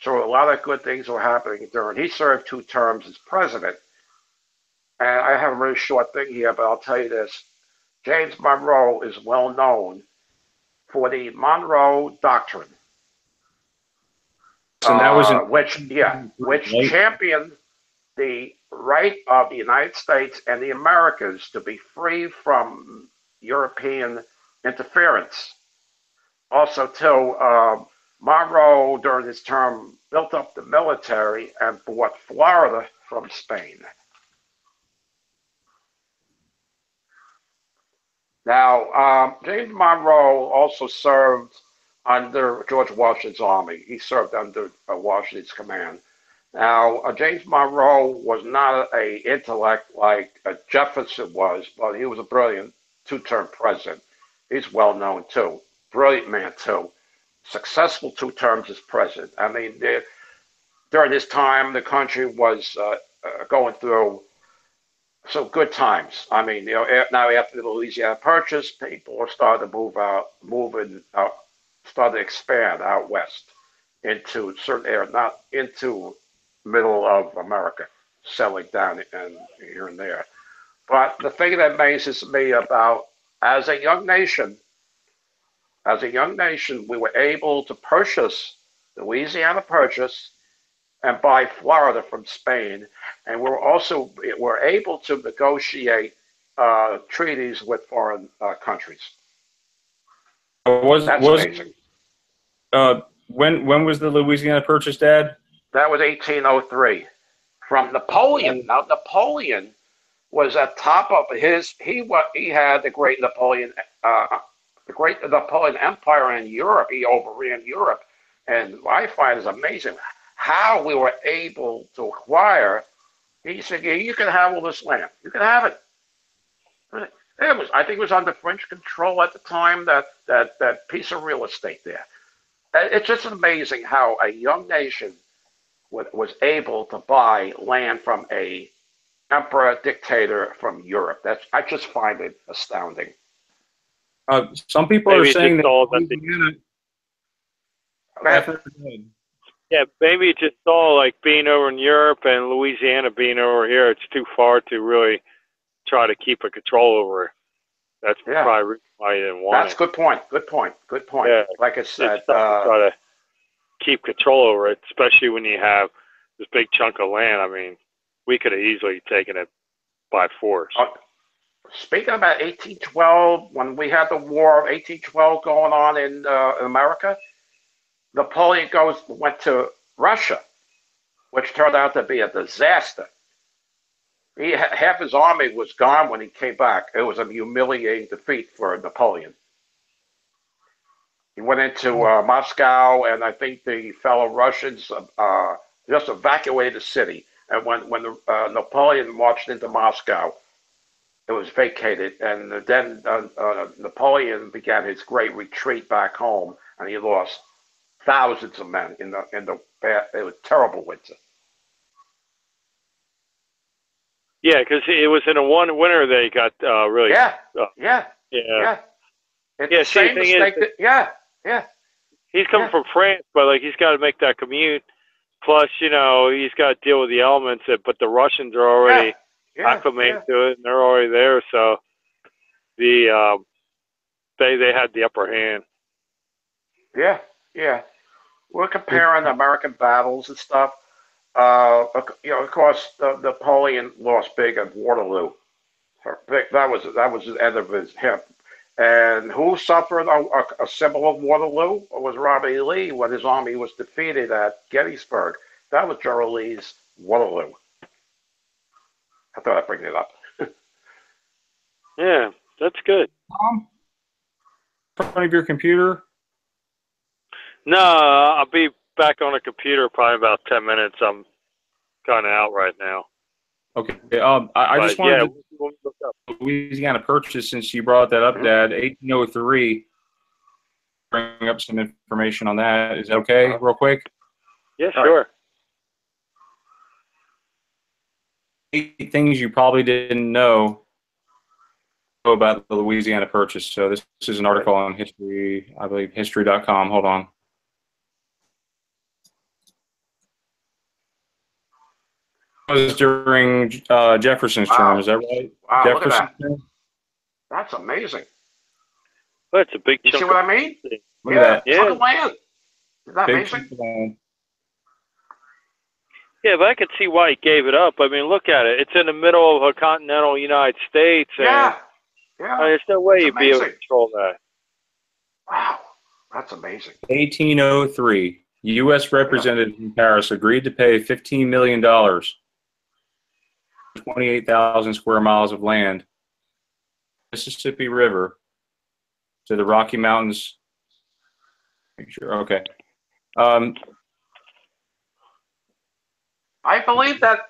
So a lot of good things were happening during. He served 2 terms as president. And I have a very short thing here, but I'll tell you this. James Monroe is well known for the Monroe Doctrine, So that was in which championed the right of the United States and the Americas to be free from European interference. Also, too, Monroe, during his term, built up the military and bought Florida from Spain. Now, James Monroe also served under George Washington's army. He served under Washington's command. Now, James Monroe was not an intellect like Jefferson was, but he was a brilliant 2-term president. He's well known too. Brilliant man too. Successful 2 terms as president. I mean, during this time, the country was going through some good times. I mean, now after the Louisiana Purchase, people started to started to expand out west into certain areas, not into middle of America, settling down and here and there. But the thing that amazes me about as a young nation, we were able to purchase the Louisiana Purchase and buy Florida from Spain, and we're able to negotiate treaties with foreign countries. That's amazing. When was the Louisiana Purchase, Dad? That was 1803 from Napoleon. Now Napoleon was at top of his. He had the great Napoleon Empire in Europe. He overran Europe, and I find it amazing how we were able to acquire. He said, "Yeah, you can have all this land. You can have it." I think it was under French control at the time, that piece of real estate there. It's just amazing how a young nation was able to buy land from a emperor dictator from Europe. I just find it astounding. Some people are saying that Louisiana. Yeah, maybe it's just all like being over in Europe and Louisiana being over here. It's too far to really try to keep a control over it. That's probably why you didn't want it. That's a good point. Good point. Yeah, like I said, try to keep control over it, especially when you have this big chunk of land. I mean, we could have easily taken it by force. Speaking about 1812, when we had the War of 1812 going on in America, Napoleon went to Russia, which turned out to be a disaster. Half his army was gone when he came back. It was a humiliating defeat for Napoleon. He went into Moscow, and I think the fellow Russians just evacuated the city. And when Napoleon marched into Moscow, it was vacated. And then Napoleon began his great retreat back home, and he lost thousands of men in the it was terrible winter. Yeah, because it was in a one winter they got really. Yeah. It's the same mistake. He's coming from France, but like he's got to make that commute. Plus, he's got to deal with the elements. But the Russians are already acclimated to it, and they're already there. So they had the upper hand. Yeah. We're comparing American battles and stuff. Of course, Napoleon lost big at Waterloo. That was the end of him. And who suffered a similar Waterloo? It was Robert E. Lee when his army was defeated at Gettysburg. That was Gerald Lee's Waterloo. I thought I'd bring it up. Yeah, that's good. In front of your computer? No, I'll be back on the computer probably about 10 minutes. I'm kind of out right now. Okay. I just wanted to look up Louisiana Purchase, since you brought that up, Dad. 1803. Bring up some information on that. Is that okay, real quick? Yeah, sure. 8 things you probably didn't know about the Louisiana Purchase. So this is an article on history, I believe, history.com. Hold on. It was during Jefferson's term. Is that right? Wow, Jefferson's look at that. term? That's amazing. Well, it's a big You chunk. see what I mean? Look at that. Chunk of land. Isn't that Big amazing? chunk of land. Yeah, but I could see why he gave it up. I mean, look at it. It's in the middle of a continental United States. And Yeah. there's no way That's you'd be able to amazing. control that. Wow. That's amazing. 1803. U.S. representatives in Paris agreed to pay $15 million, 28,000 square miles of land, Mississippi River, to the Rocky Mountains. Sure. Okay. I believe that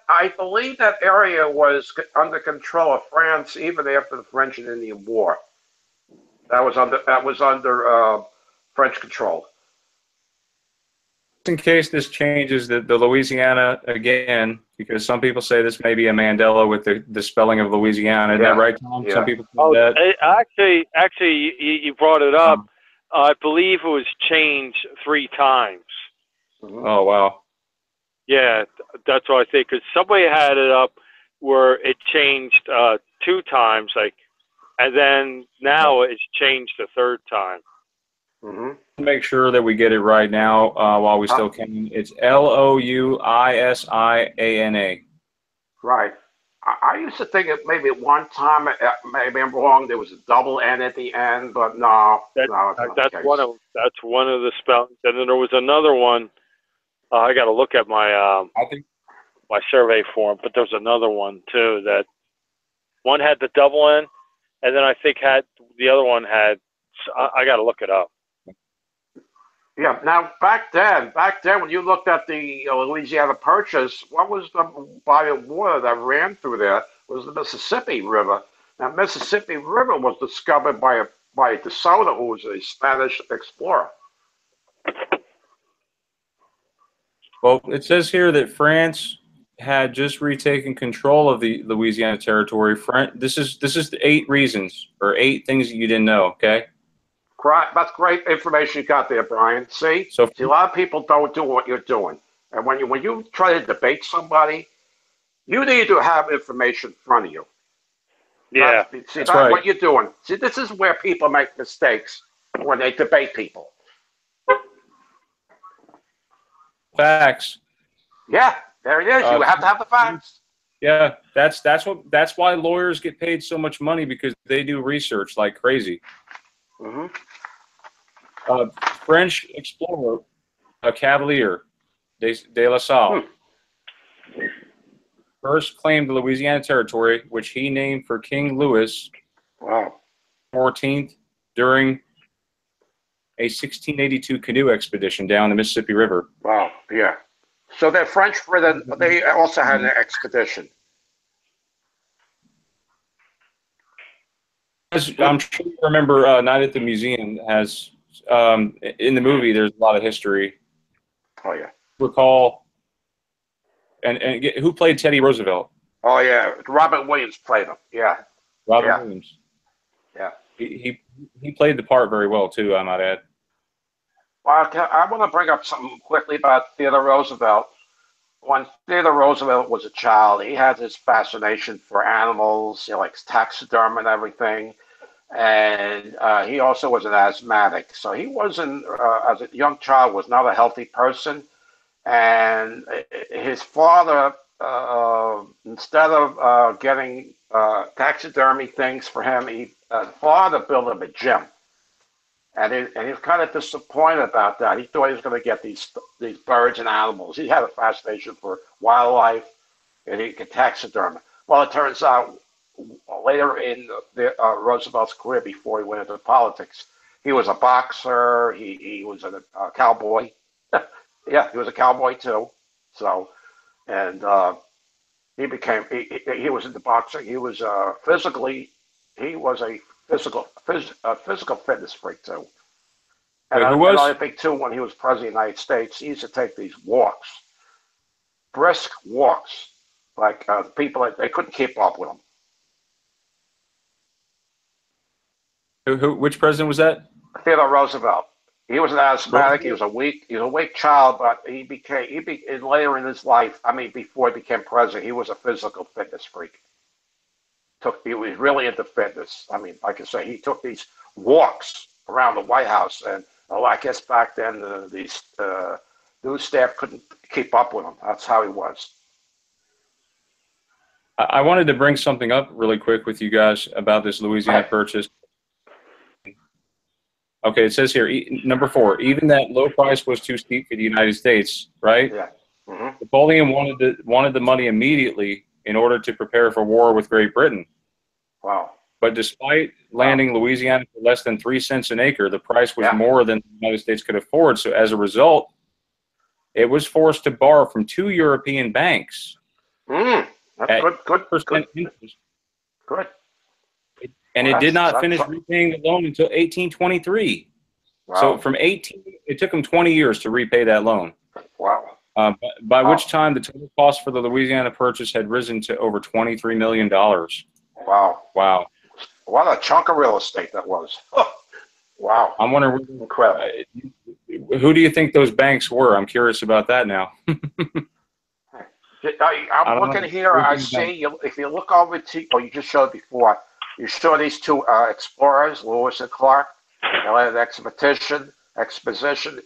area was under control of France even after the French and Indian War. That was under French control. In case this changes the Louisiana again, because some people say this may be a Mandela with the spelling of Louisiana. Isn't that right, Tom? Yeah. Some people say that. Actually, you brought it up. I believe it was changed 3 times. Oh, wow. Yeah, that's what I think. Because somebody had it up where it changed 2 times, and then now it's changed the 3rd time. Make sure that we get it right now while we still can. It's Louisiana. Right. I used to think that maybe at one time, maybe I'm wrong, there was a double N at the end, but no. It's not the case. That's one of the spellings. And then there was another one. I got to look at my my survey form, but there's another one too that one had the double N, and then I think the other one had. I got to look it up. Yeah. Now back then, when you looked at the Louisiana Purchase, what was the body of water that ran through there? It was the Mississippi River. Now Mississippi River was discovered by De Soto, who was a Spanish explorer. Well, it says here that France had just retaken control of the Louisiana territory. This is the 8 reasons or 8 things that you didn't know. Okay. That's great information you got there, Brian. See, a lot of people don't do what you're doing, and when you try to debate somebody, you need to have information in front of you. Yeah, that's right. What you're doing. See, this is where people make mistakes when they debate people. Facts. Yeah, there it is. You have to have the facts. Yeah, that's why lawyers get paid so much money, because they do research like crazy. French explorer, Cavalier de La Salle, first claimed the Louisiana Territory, which he named for King Louis XIV during a 1682 canoe expedition down the Mississippi River. Wow, yeah. So the French, they also had an expedition. I'm sure you remember Night at the Museum has, in the movie, there's a lot of history. Oh, yeah. Recall, and who played Teddy Roosevelt? Oh, yeah. Robert Williams played him. Yeah. Robert Williams. Yeah. He played the part very well, too, I might add. Well, I want to bring up something quickly about Theodore Roosevelt. When Theodore Roosevelt was a child, he had this fascination for animals, like taxidermy and everything. And he also was an asthmatic. So he wasn't, as a young child, was not a healthy person. And his father, instead of getting taxidermy things for him. He father built him a gym, and he was kind of disappointed about that. He thought he was going to get these birds and animals. He had a fascination for wildlife, and he could taxiderm. Well, it turns out later in Roosevelt's career, before he went into politics, he was a boxer. He was a cowboy. Yeah, he was a cowboy too. So, and he was into boxing. He was a physical fitness freak too. And Wait, who was? I think too, when he was president of the United States, he used to take these walks, brisk walks, like people they couldn't keep up with Who? Which president was that? him. Theodore Roosevelt. He was an asthmatic. He was a weak child, but later in his life. I mean, before he became president, he was a physical fitness freak. He was really into fitness. I mean, like I say, he took these walks around the White House, and I guess back then these news staff couldn't keep up with him. That's how he was. I wanted to bring something up really quick with you guys about this Louisiana Purchase. Okay, it says here, number 4, even that low price was too steep for the United States, right? Yeah. Mm-hmm. Napoleon wanted the money immediately in order to prepare for war with Great Britain. Wow. But despite landing Louisiana for less than 3 cents an acre, the price was more than the United States could afford. So as a result, it was forced to borrow from 2 European banks. That's good. Interest. Good. And it did not finish repaying the loan until 1823. Wow. So from it took them 20 years to repay that loan. Wow. By which time the total cost for the Louisiana Purchase had risen to over $23 million. Wow. Wow. What a chunk of real estate that was. Wow. I'm wondering, incredible. Who do you think those banks were? I'm curious about that now. I'm looking here. I see, if you look over to, you just showed before, you saw these 2 explorers, Lewis and Clark. They led an exposition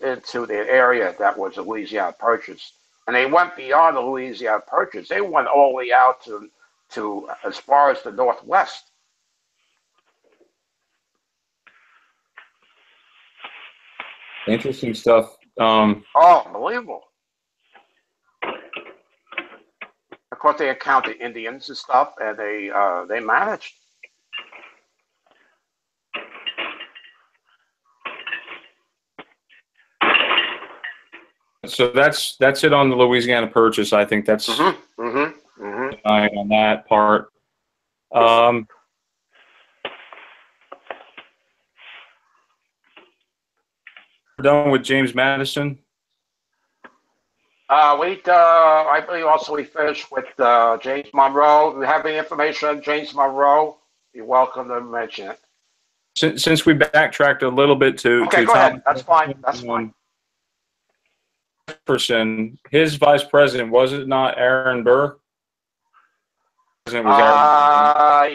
into the area that was the Louisiana Purchase. And they went beyond the Louisiana Purchase. They went all the way out to as far as the Northwest. Interesting stuff. Unbelievable. Of course, they encountered Indians and stuff, and they managed. So that's it on the Louisiana Purchase. I think that's on that part. We're done with James Madison. I believe also we finished with James Monroe. If you have any information on James Monroe, you're welcome to mention it. Since we backtracked a little bit to go ahead. That's fine. That's fine. Jefferson, his vice president, was it not Aaron Burr? Yeah.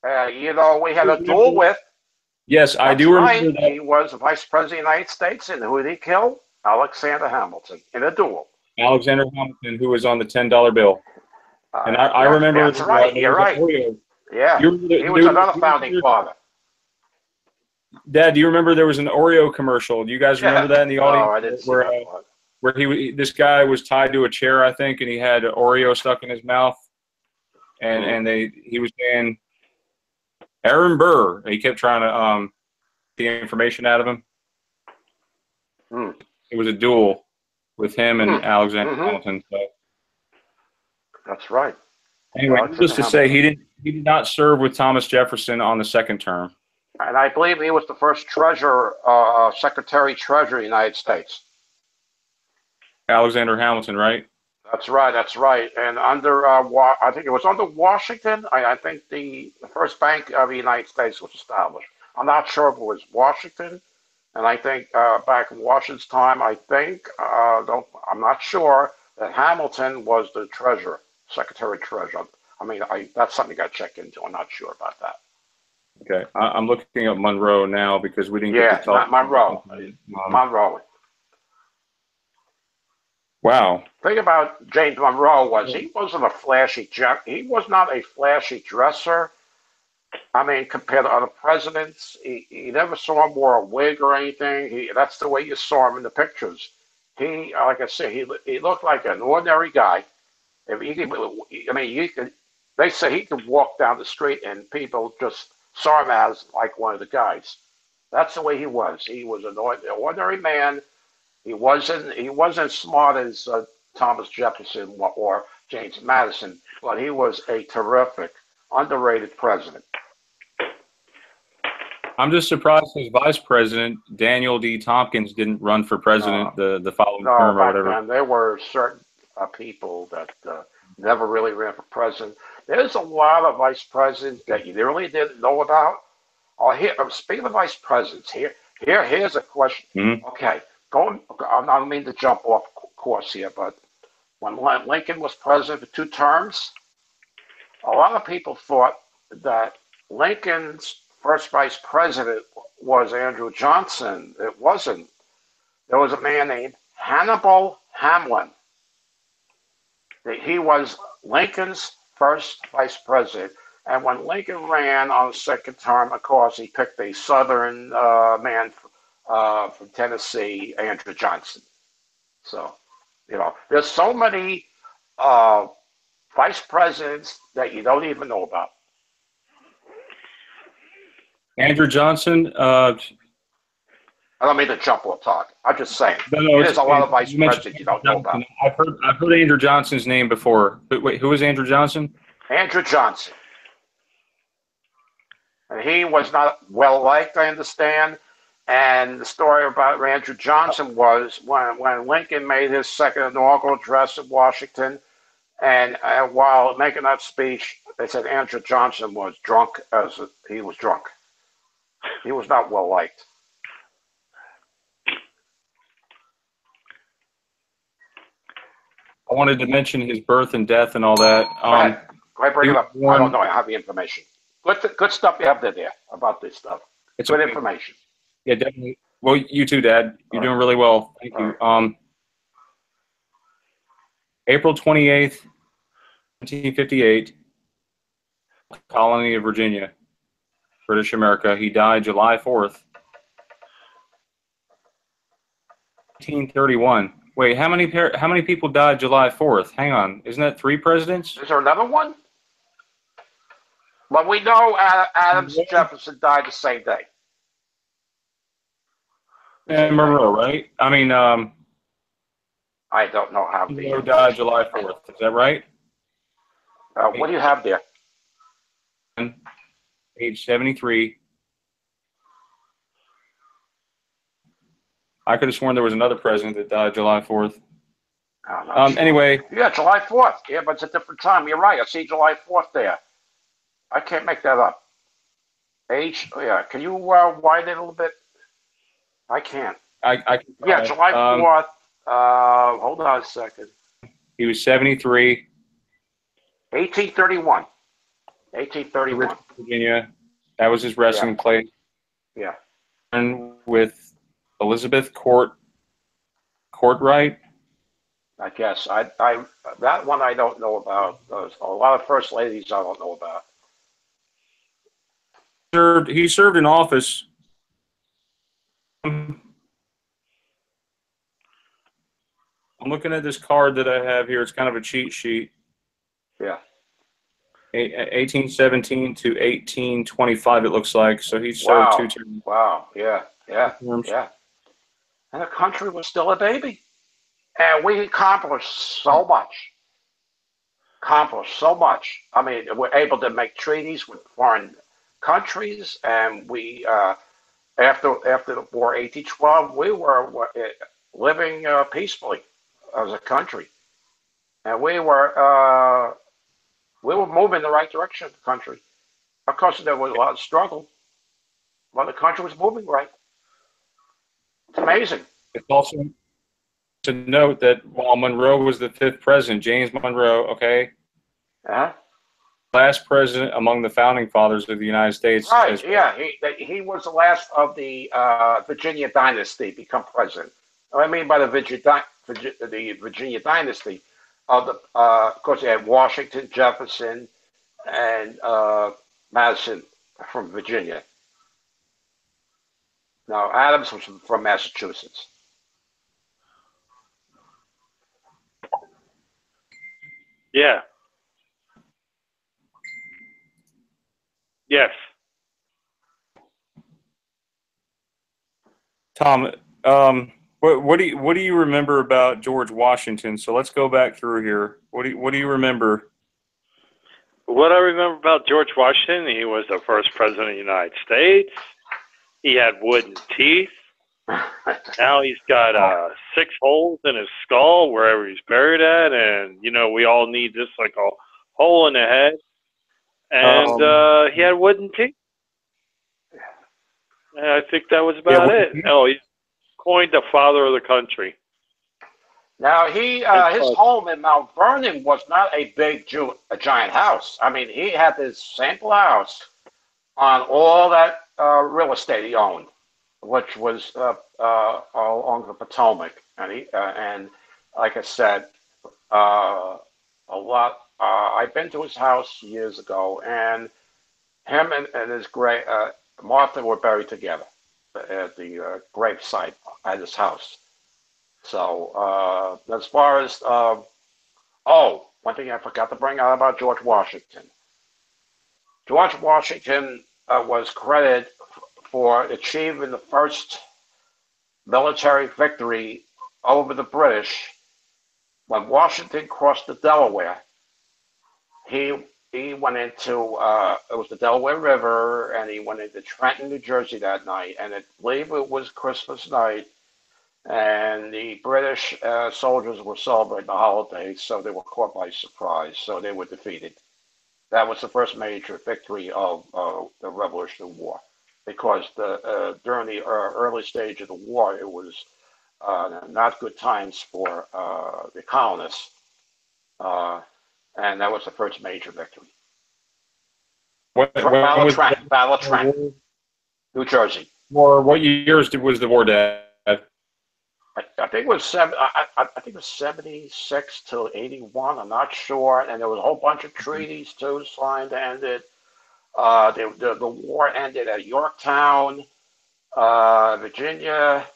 We had a duel with. Yes, I do remember that. He was the vice president of the United States, and who did he kill? Alexander Hamilton in a duel. Alexander Hamilton, who was on the $10 bill. And I remember. That's right. You're right. Yeah. He was another founding father. Dad, do you remember there was an Oreo commercial? Do you guys remember that in the audience? No, I didn't see that. Where this guy was tied to a chair, I think, and he had an Oreo stuck in his mouth, and he was saying Aaron Burr. He kept trying to get the information out of him. It was a duel with him and Alexander Hamilton. So. That's right. Anyway, just to say, he did not serve with Thomas Jefferson on the second term. And I believe he was the first Secretary Treasurer of the United States. Alexander Hamilton, right? That's right. That's right. And under, I think it was under Washington. I think the first bank of the United States was established. I'm not sure if it was Washington. And I think back in Washington's time, I'm not sure that Hamilton was the treasurer, Secretary Treasurer. I mean, that's something you got to check into. I'm not sure about that. Okay, I'm looking up Monroe now because we didn't get to talk. Monroe. Monroe. Wow. Thing about James Monroe was he wasn't a flashy. He was not a flashy dresser. I mean, compared to other presidents, he never saw him wear a wig or anything. That's the way you saw him in the pictures. He, like I said, he looked like an ordinary guy. If he could, I mean, you could. They say he could walk down the street and people just saw him as like one of the guys. That's the way he was. He was an ordinary man. He wasn't smart as Thomas Jefferson or James Madison, but he was a terrific, underrated president. I'm just surprised his vice president, Daniel D. Tompkins, didn't run for president the following term or back whatever. then there were certain people that never really ran for president. There's a lot of vice presidents that you really didn't know about. Oh, here, speaking of vice presidents, here's a question. Mm-hmm. Okay, I don't mean to jump off course here, but when Lincoln was president for 2 terms, a lot of people thought that Lincoln's first vice president was Andrew Johnson. It wasn't. There was a man named Hannibal Hamlin. He was Lincoln's first vice president. And when Lincoln ran on the second term, of course, he picked a Southern man from Tennessee, Andrew Johnson. So, there's so many vice presidents that you don't even know about. Andrew Johnson. I don't mean to jump or talk. I'm just saying. No, there's a lot of vice presidents you don't know about. I've heard Andrew Johnson's name before. But wait, who is Andrew Johnson? Andrew Johnson. And he was not well liked, I understand. And the story about Andrew Johnson was when Lincoln made his second inaugural address in Washington, and while making that speech, they said Andrew Johnson was drunk. He was drunk. He was not well liked. I wanted to mention his birth and death and all that. Go ahead bring it up. I don't know. I have the information. Good stuff you have there about this stuff. It's good information. Yeah, definitely. Well, you too, Dad. You're doing really well. Thank you. April 28th, 1958, colony of Virginia, British America. He died July 4th, 1931. Wait, how many people died July 4th? Hang on. Isn't that 3 presidents? Is there another one? Well, we know Adams and Jefferson died the same day. And Monroe, right? I mean, I don't know how Monroe died July 4th. Is that right? What do you have there? Age 73. I could have sworn there was another president that died July 4th. Anyway. Yeah, July 4th. Yeah, but it's a different time. You're right. I see July 4th there. I can't make that up. Yeah. Can you widen it a little bit? I can't. I yeah, July 4th. Hold on a second. He was 73. 1831. 1831. Virginia. That was his resting place. Yeah. And with Elizabeth Courtright. I guess that one I don't know about. There's a lot of first ladies I don't know about. He served in office. I'm looking at this card that I have here. It's kind of a cheat sheet. Yeah. 1817 to 1825, it looks like. So he served 2 terms. Wow. Yeah. And the country was still a baby. And we accomplished so much. I mean, we're able to make treaties with foreign countries, and we, after the war, 1812, we were living peacefully as a country, and we were moving in the right direction of the country. Of course, there was a lot of struggle, but the country was moving right. It's amazing. It's also to note that while Monroe was the 5th president, James Monroe, okay, last president among the founding fathers of the United States. Right, he was the last of the Virginia dynasty become president. What I mean by the the Virginia dynasty. Of course, you had Washington, Jefferson, and Madison from Virginia. Now, Adams was from Massachusetts. Yeah. Yes. Tom, what do you remember about George Washington? So let's go back through here. What do you remember? What I remember about George Washington, he was the first president of the United States. He had wooden teeth. Now he's got 6 holes in his skull wherever he's buried at, and you know we all need just like a hole in the head. And he had wooden teeth. And I think that was about it. Oh, he coined the father of the country. Now his home in Mount Vernon was not a giant house. I mean, he had this simple house on all that real estate he owned, which was along the Potomac, and like I said, a lot. I've been to his house years ago, and him and his Martha were buried together at the grave site at his house. So as far as one thing I forgot to bring out about George Washington. George Washington was credited for achieving the first military victory over the British. When Washington crossed the Delaware, he went into it was the Delaware River, and he went into Trenton, New Jersey that night, and I believe it was Christmas night, and the British soldiers were celebrating the holiday, so they were caught by surprise, so they were defeated. That was the first major victory of the Revolutionary War, because during the early stage of the war, it was not good times for the colonists, and that was the first major victory. Battle of Trenton, New Jersey. Or what years was the war, Dad? I think it was I think it was 76 to 81. I'm not sure, and there was a whole bunch of treaties too signed to end it. The war ended at Yorktown, Virginia.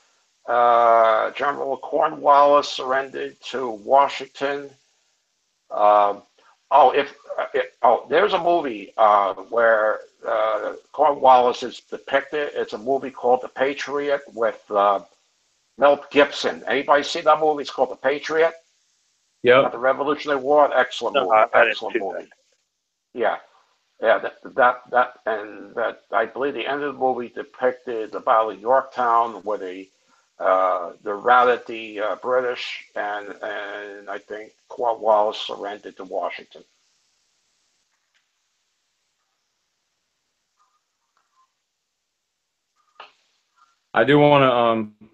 General Cornwallis surrendered to Washington. There's a movie where Cornwallis is depicted. It's a movie called The Patriot with Mel Gibson. Anybody see that movie? It's called The Patriot. Yeah. The Revolutionary War. Excellent movie. Excellent movie. Yeah. That I believe the end of the movie depicted the Battle of Yorktown, where they routed the British, and I think Cornwallis surrendered to Washington. I do want to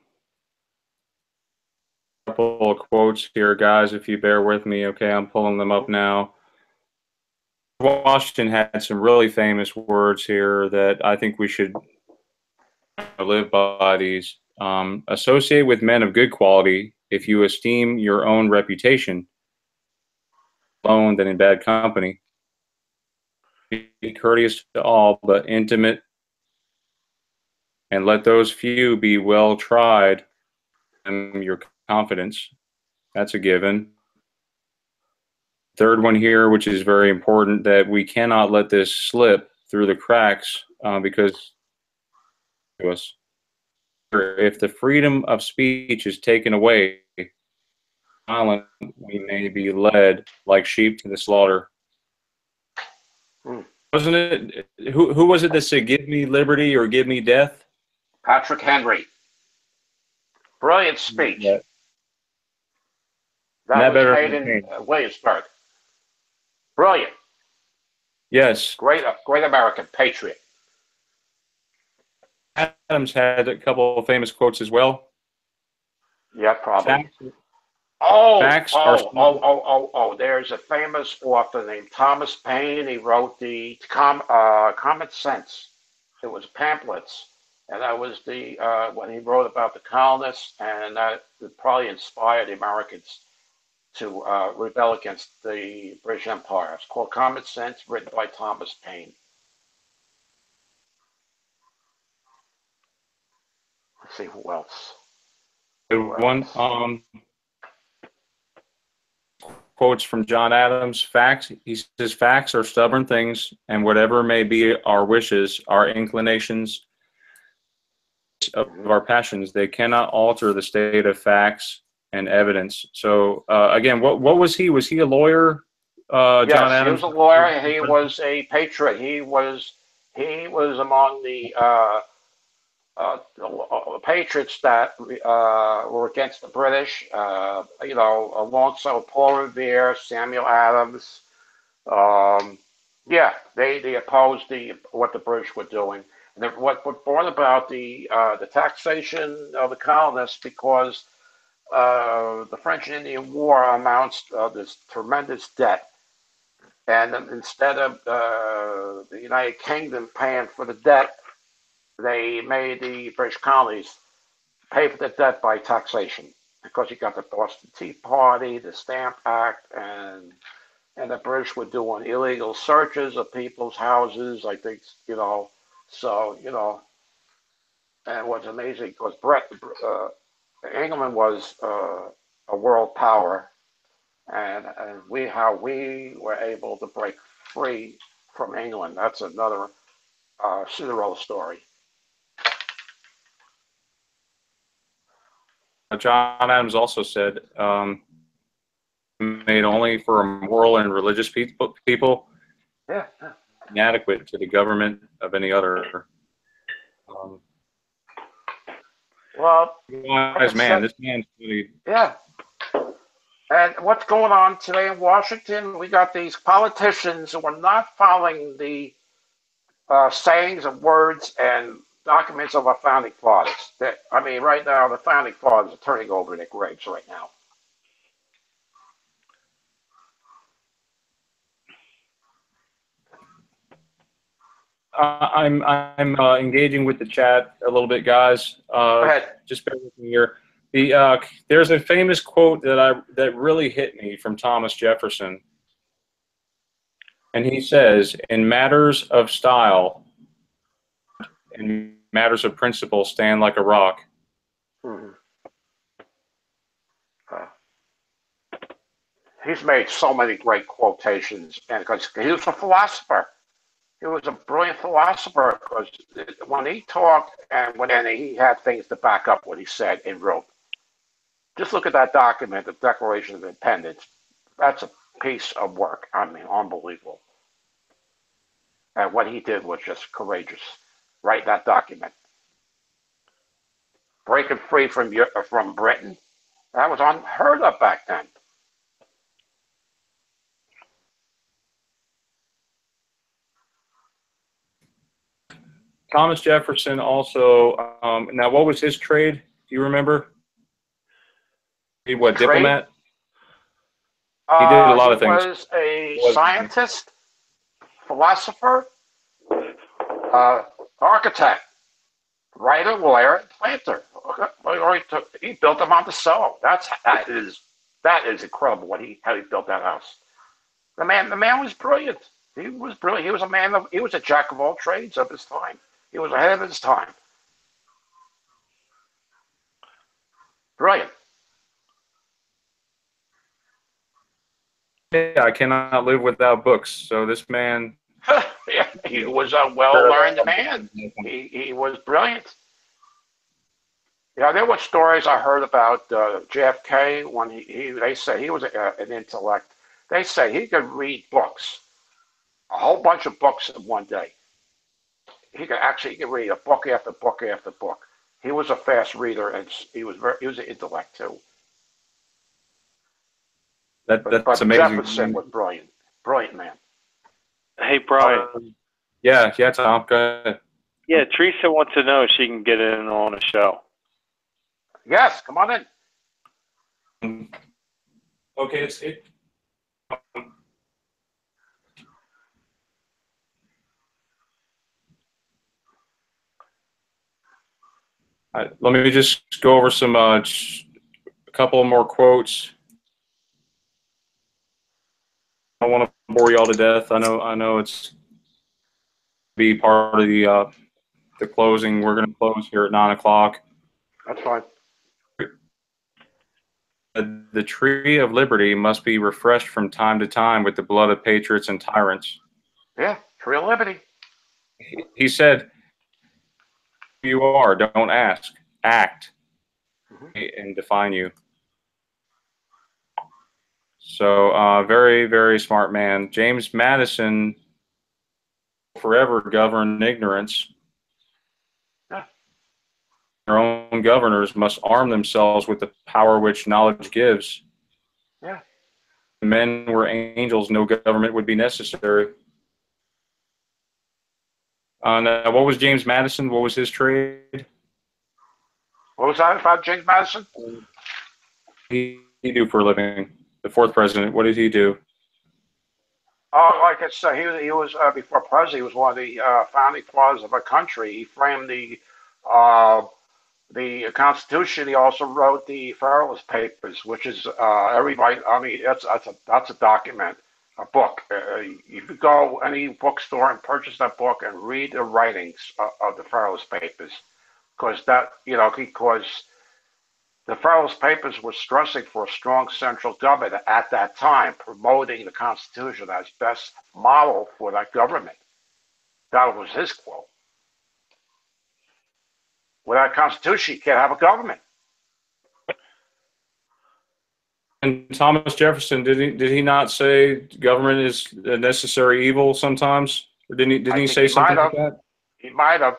couple of quotes here, guys, if you bear with me. Okay, I'm pulling them up now. Washington had some really famous words here that I think we should live by. These associate with men of good quality if you esteem your own reputation alone than in bad company. Be courteous to all, but intimate, and let those few be well tried and your confidence. That's a given. Third one here, which is very important, that we cannot let this slip through the cracks because to us. If the freedom of speech is taken away, we may be led like sheep to the slaughter. Wasn't it? Who was it that said, "Give me liberty or give me death"? Patrick Henry. Brilliant speech. Yeah. That was made in Williamsburg. Brilliant. Yes. Great American patriot. Adams had a couple of famous quotes as well. Yeah, probably. There's a famous author named Thomas Paine. He wrote the Common Sense. It was pamphlets and that was the when he wrote about the colonists, and that probably inspired the Americans to rebel against the British Empire. It's called Common Sense, written by Thomas Paine. Let's see who else. Good one. Quotes from John Adams. Facts. He says, "Facts are stubborn things, and whatever may be our wishes, our inclinations, of our passions, they cannot alter the state of facts and evidence." So again, what was he? Was he a lawyer? Yes, John Adams. he was a lawyer. He was a patriot. He was among the patriots that were against the British. Alongside Paul Revere, Samuel Adams. Yeah, they opposed what the British were doing. And what brought about the taxation of the colonists, because the French and Indian War amounts this tremendous debt, and instead of the United Kingdom paying for the debt, they made the British colonies pay for the debt by taxation, because you got the Boston Tea Party, the Stamp Act, and the British were doing illegal searches of people's houses, I think, so, and what's amazing, because England was a world power, and how we were able to break free from England. That's another Cinderella story. John Adams also said, "Made only for moral and religious people, Yeah. inadequate to the government of any other." Well, wise man. This man's really. Yeah. And what's going on today in Washington? We got these politicians who are not following the sayings and words and documents of our founding fathers. Right now, the founding fathers are turning over in their graves right now. I'm engaging with the chat a little bit, guys. Go ahead. Just bear with me here. There's a famous quote that really hit me from Thomas Jefferson, and he says, "In matters of style, in matters of principle, stand like a rock." Mm-hmm. He's made so many great quotations, and because he was a philosopher. He was a brilliant philosopher, because when he talked and when he had things to back up what he said and wrote. Just look at that document, the Declaration of Independence. That's a piece of work. Unbelievable. And what he did was just courageous. Write that document. Breaking free from Britain, that was unheard of back then. Thomas Jefferson also, now what was his trade? Do you remember? What, diplomat? He did a lot of things. He was a scientist, philosopher, architect, writer, lawyer, and planter. He built a Monticello. That is incredible how he built that house. The man was brilliant. He was brilliant. He was a jack of all trades of his time. He was ahead of his time. Brilliant. Yeah, I cannot live without books. So this man. Yeah, he was a well-learned man. He was brilliant. Yeah, there were stories I heard about JFK when they say he was an intellect. They say he could read books, a whole bunch of books in one day. He could read a book after book after book. He was a fast reader, and he was an intellect too. That's amazing. Jefferson was brilliant man. Hey, Brian. Yeah, Tom. Go ahead. Yeah, Teresa wants to know if she can get in on the show. Yes, come on in. Okay, Let me just go over some a couple more quotes. I don't want to bore y'all to death. I know it's be part of the closing. We're going to close here at 9 o'clock. That's fine. The tree of liberty must be refreshed from time to time with the blood of patriots and tyrants. Yeah, tree of liberty. He said, "Who you are, don't ask, act, and define you." So, very, very smart man. James Madison, forever govern ignorance. Yeah. Their own governors must arm themselves with the power which knowledge gives. Yeah. If men were angels, no government would be necessary. Now, what was James Madison? What was his trade? What was that about James Madison? What did he do for a living? The fourth president, what did he do? Oh, like I said, he was before president. He was one of the founding fathers of our country. He framed the Constitution. He also wrote the Federalist Papers, which is everybody. I mean, that's a document, a book. You could go any bookstore and purchase that book and read the writings of the Federalist Papers, because the Federalist Papers were stressing for a strong central government at that time, promoting the Constitution as best model for that government. That was his quote. Without a Constitution, you can't have a government. And Thomas Jefferson, did he not say government is a necessary evil sometimes? Or didn't he say something like that? He might have.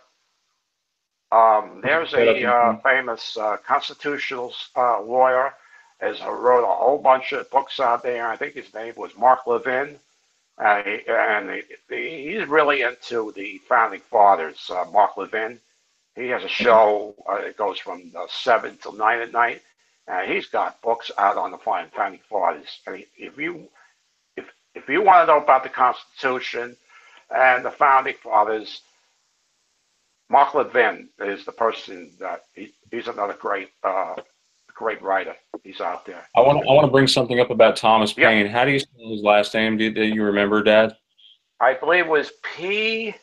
There's a famous constitutional lawyer who wrote a whole bunch of books out there. I think his name was Mark Levin. He's really into the founding fathers, Mark Levin. He has a show. It goes from 7 till 9 at night. He's got books out on the founding fathers. I mean, if you want to know about the Constitution and the founding fathers, Mark Levin is the person that he's another great writer. He's out there. I want to bring something up about Thomas Paine. Yeah. How do you spell his last name? Do you remember, Dad? I believe it was Paine.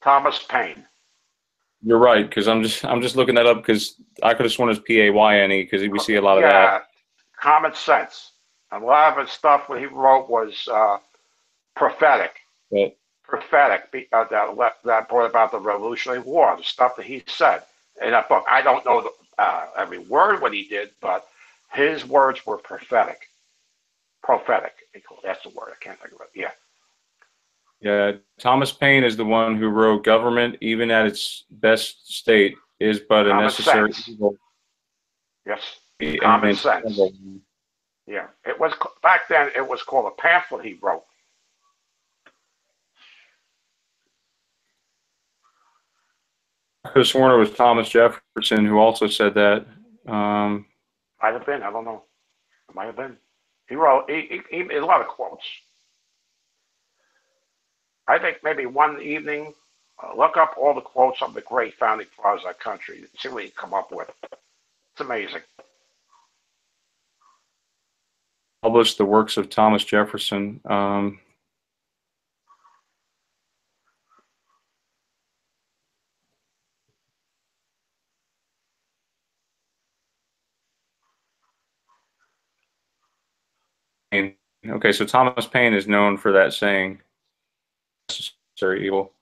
Thomas Paine. You're right, because I'm just looking that up because I could have sworn it was Payne because we see a lot of that. Common sense. And a lot of his stuff what he wrote was prophetic. But, prophetic that brought about the Revolutionary War. The stuff that he said in that book. I don't know every word what he did, but his words were prophetic. Prophetic. That's the word. I can't think of it. Yeah. Yeah, Thomas Paine is the one who wrote, "Government, even at its best state, is but a necessary evil." Yes, common sense. Yeah, it was back then. It was called a pamphlet he wrote. I could have sworn it was Thomas Jefferson who also said that. Might have been. I don't know. It might have been. He wrote he a lot of quotes. I think maybe one evening, look up all the quotes of the great founding fathers of our country. See what you come up with. It's amazing. Published the works of Thomas Jefferson. Okay, so Thomas Paine is known for that saying, "Necessary evil."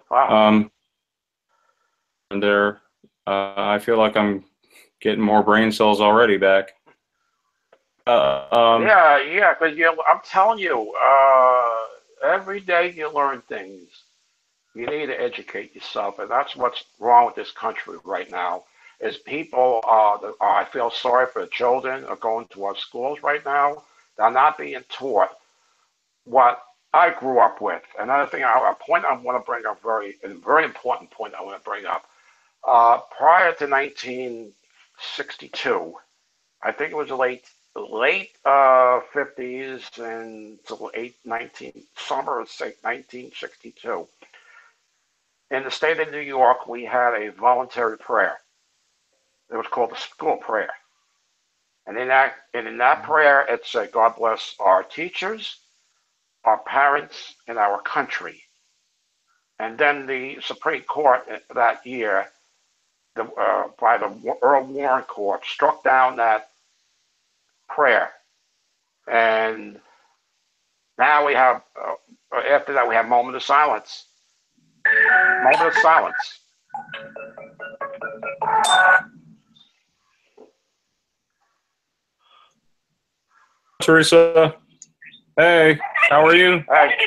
Wow. And there, I feel like I'm getting more brain cells already back. Yeah, because I'm telling you, every day you learn things. You need to educate yourself, and that's what's wrong with this country right now. Is people, I feel sorry for the children who are going to our schools right now. They're not being taught what I grew up with. Another thing, a point I want to bring up, a very important point I want to bring up. Prior to 1962, I think it was late 50s and summer of 1962. in the state of New York, we had a voluntary prayer. It was called the school prayer. And in that prayer, it said, God bless our teachers, our parents, and our country. And then the Supreme Court that year, by the Earl Warren Court, struck down that prayer. And now we have, after that, we have moment of silence. Moment of silence. Teresa, hey, how are you? Hey.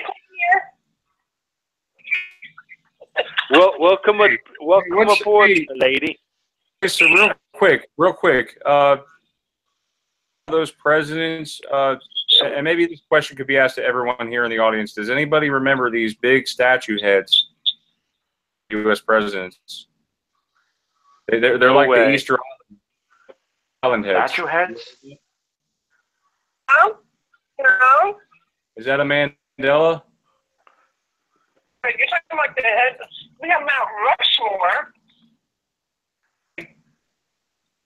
Well, welcome aboard, lady. So real quick, those presidents, and maybe this question could be asked to everyone here in the audience. Does anybody remember these big statue heads, U.S. presidents? They're No like way. the Easter Island heads. Statue heads? No. Is that a Mandela? You're talking about the head. We have Mount Rushmore.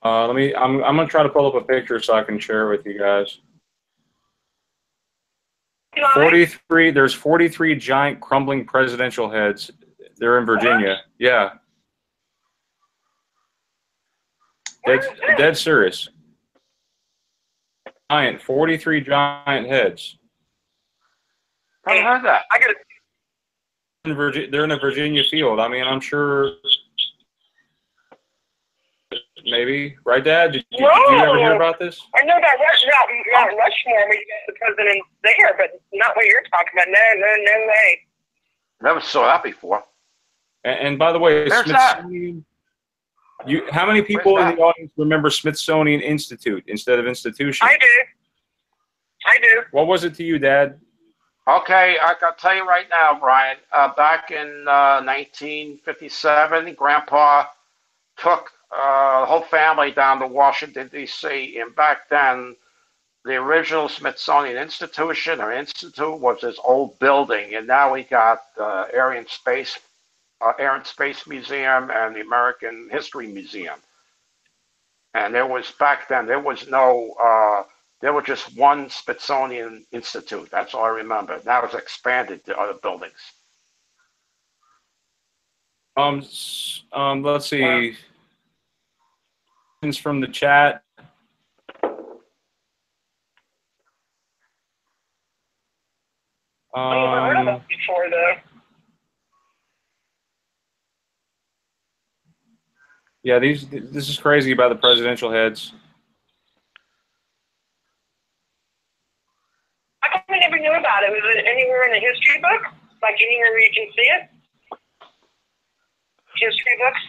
I'm gonna try to pull up a picture so I can share it with you guys. 43. There's 43 giant crumbling presidential heads. They're in Virginia. Yeah. Dead serious. Giant. 43 giant heads. I heard that. I got it. They're in a Virginia field. I mean, I'm sure. Maybe, right, Dad? Did you ever hear about this? I know that Mount Rushmore, we got the president there, but not what you're talking about. No way. Never saw that before. And by the way, There's Smithsonian. How many people in the audience remember Smithsonian Institute instead of institution? I do. What was it to you, Dad? Okay, I can tell you right now, Brian. Back in 1957, Grandpa took the whole family down to Washington, D.C. And back then, the original Smithsonian Institution or Institute was this old building, and now we got Air and Space Museum and the American History Museum. And back then there was no. There was just one Smithsonian Institute. That's all I remember. Now it's expanded to other buildings. Let's see. From the chat. I've never heard of that before, though. Yeah, this is crazy about the presidential heads. How come we never knew about it? Was it anywhere in the history book? Like anywhere where you can see it? History books?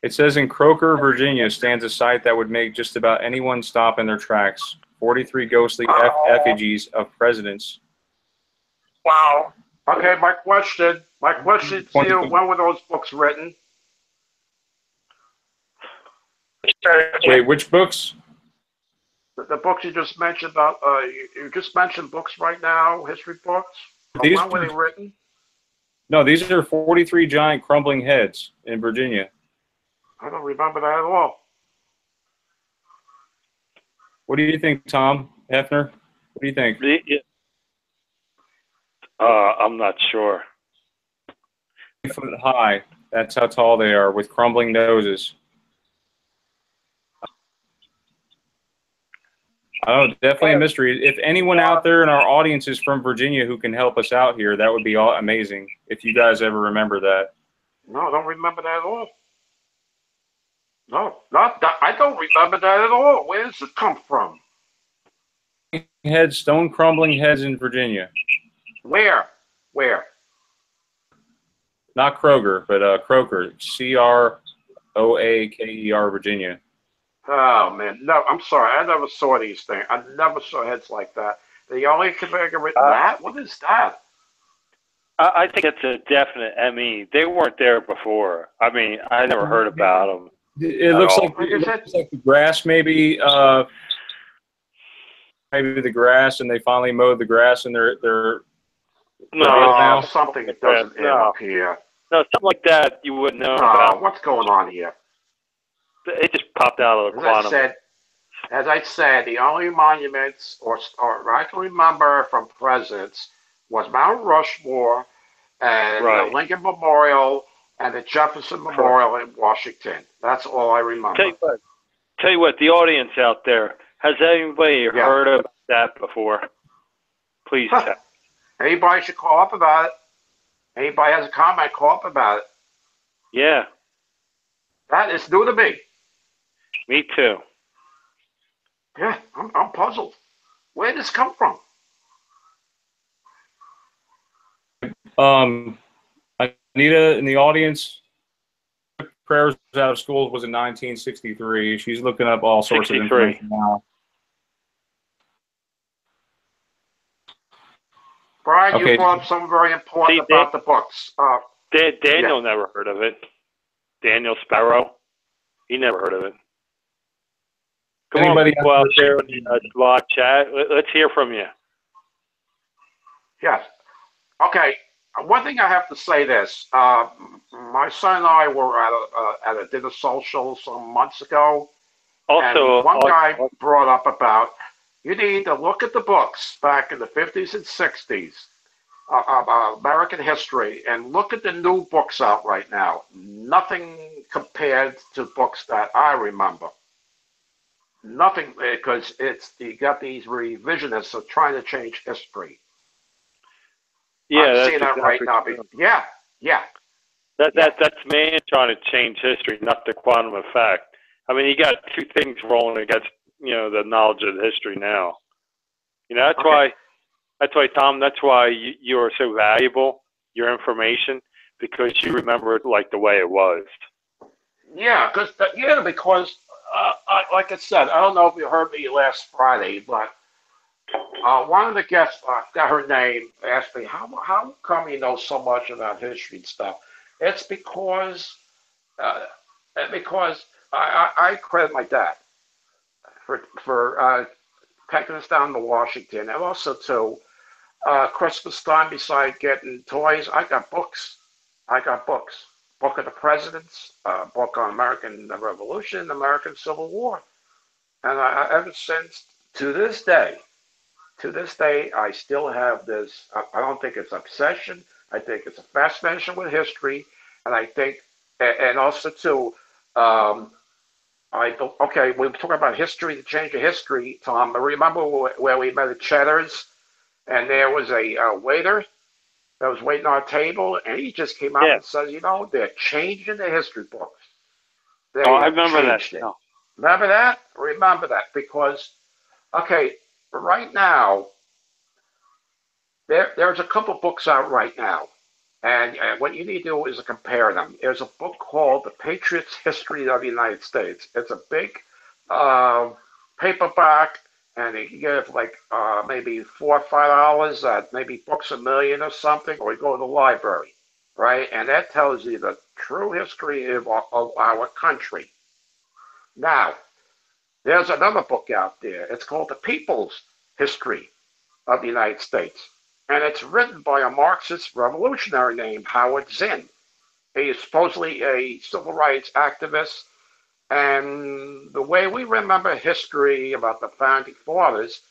It says in Croker, Virginia, stands a site that would make just about anyone stop in their tracks. 43 ghostly effigies of presidents. Wow. Okay, my question to you, when were those books written? Wait, which books? The books you just mentioned about, you just mentioned books right now, history books. When were they written? No, these are 43 giant crumbling heads in Virginia. I don't remember that at all. What do you think, Tom Hefner? What do you think? I'm not sure. 3 foot high. That's how tall they are, with crumbling noses. Oh, definitely a mystery. If anyone out there in our audience is from Virginia who can help us out here, that would be amazing. If you guys ever remember that. No, I don't remember that at all. No, not that. I don't remember that at all. Where does it come from? Stone crumbling heads in Virginia. Where? Not Kroger, but Croker. Croaker, Virginia. Oh, man. No, I'm sorry. I never saw these things. I never saw heads like that. The only configuration, that? What is that? I think it's a definite ME. They weren't there before. I mean, I never heard about them. It looks like the grass maybe maybe the grass, and they finally mowed the grass, and they're No, now? Something that doesn't add up here. no, something like that you wouldn't know about. What's going on here? It just popped out of the quantum. As I said, the only monuments or I can remember from presidents was Mount Rushmore and the Lincoln Memorial and the Jefferson Memorial in Washington. That's all I remember. Tell you what, the audience out there, has anybody heard of that before? Please tell. Anybody should call up about it. Anybody has a comment, call up about it. Yeah. That is new to me. Me too. Yeah, I'm puzzled. Where did this come from? Anita in the audience, prayers out of schools was in 1963. She's looking up all sorts of information now. Brian, you brought up something very important about the books. Daniel never heard of it. Daniel Sparrow, he never heard of it. Come on, people out there in the live chat, let's hear from you. Yes. Okay. One thing I have to say this. My son and I were at a dinner social some months ago. Also, and one guy brought up about you need to look at the books back in the 50s and 60s of American history and look at the new books out right now. Nothing compared to books that I remember. Nothing, because you got these revisionists of trying to change history. Yeah, I'm seeing that right now. Yeah. That's man trying to change history, not the quantum effect. I mean, you got two things rolling against the knowledge of history now. That's why, Tom. That's why you are so valuable. Your information, because you remember it like the way it was. Yeah, because like I said, I don't know if you heard me last Friday, but one of the guests, I got her name, asked me, how come you know so much about history and stuff? It's because I credit my dad for taking us down to Washington, and also to Christmas time, besides getting toys, I got books. Book of the Presidents, book on American Revolution, American Civil War. And ever since, to this day, I still have this, I don't think it's obsession. I think it's a fascination with history. And I think, and also too, okay, we were talking about history, the change of history, Tom. Remember where we met at Cheddar's, and there was a waiter that was waiting on our table, and he just came out and says, they're changing the history books. I remember that. No. Remember that? Remember that, because, okay, right now, there's a couple books out right now, and what you need to do is compare them. There's a book called The Patriots' History of the United States. It's a big paperback, and you can get it for like maybe $4 or $5 at maybe Books A Million or something, or you go to the library, right? And that tells you the true history of our country. Now, there's another book out there. It's called The People's History of the United States. And it's written by a Marxist revolutionary named Howard Zinn. He is supposedly a civil rights activist. And the way we remember history about the founding fathers,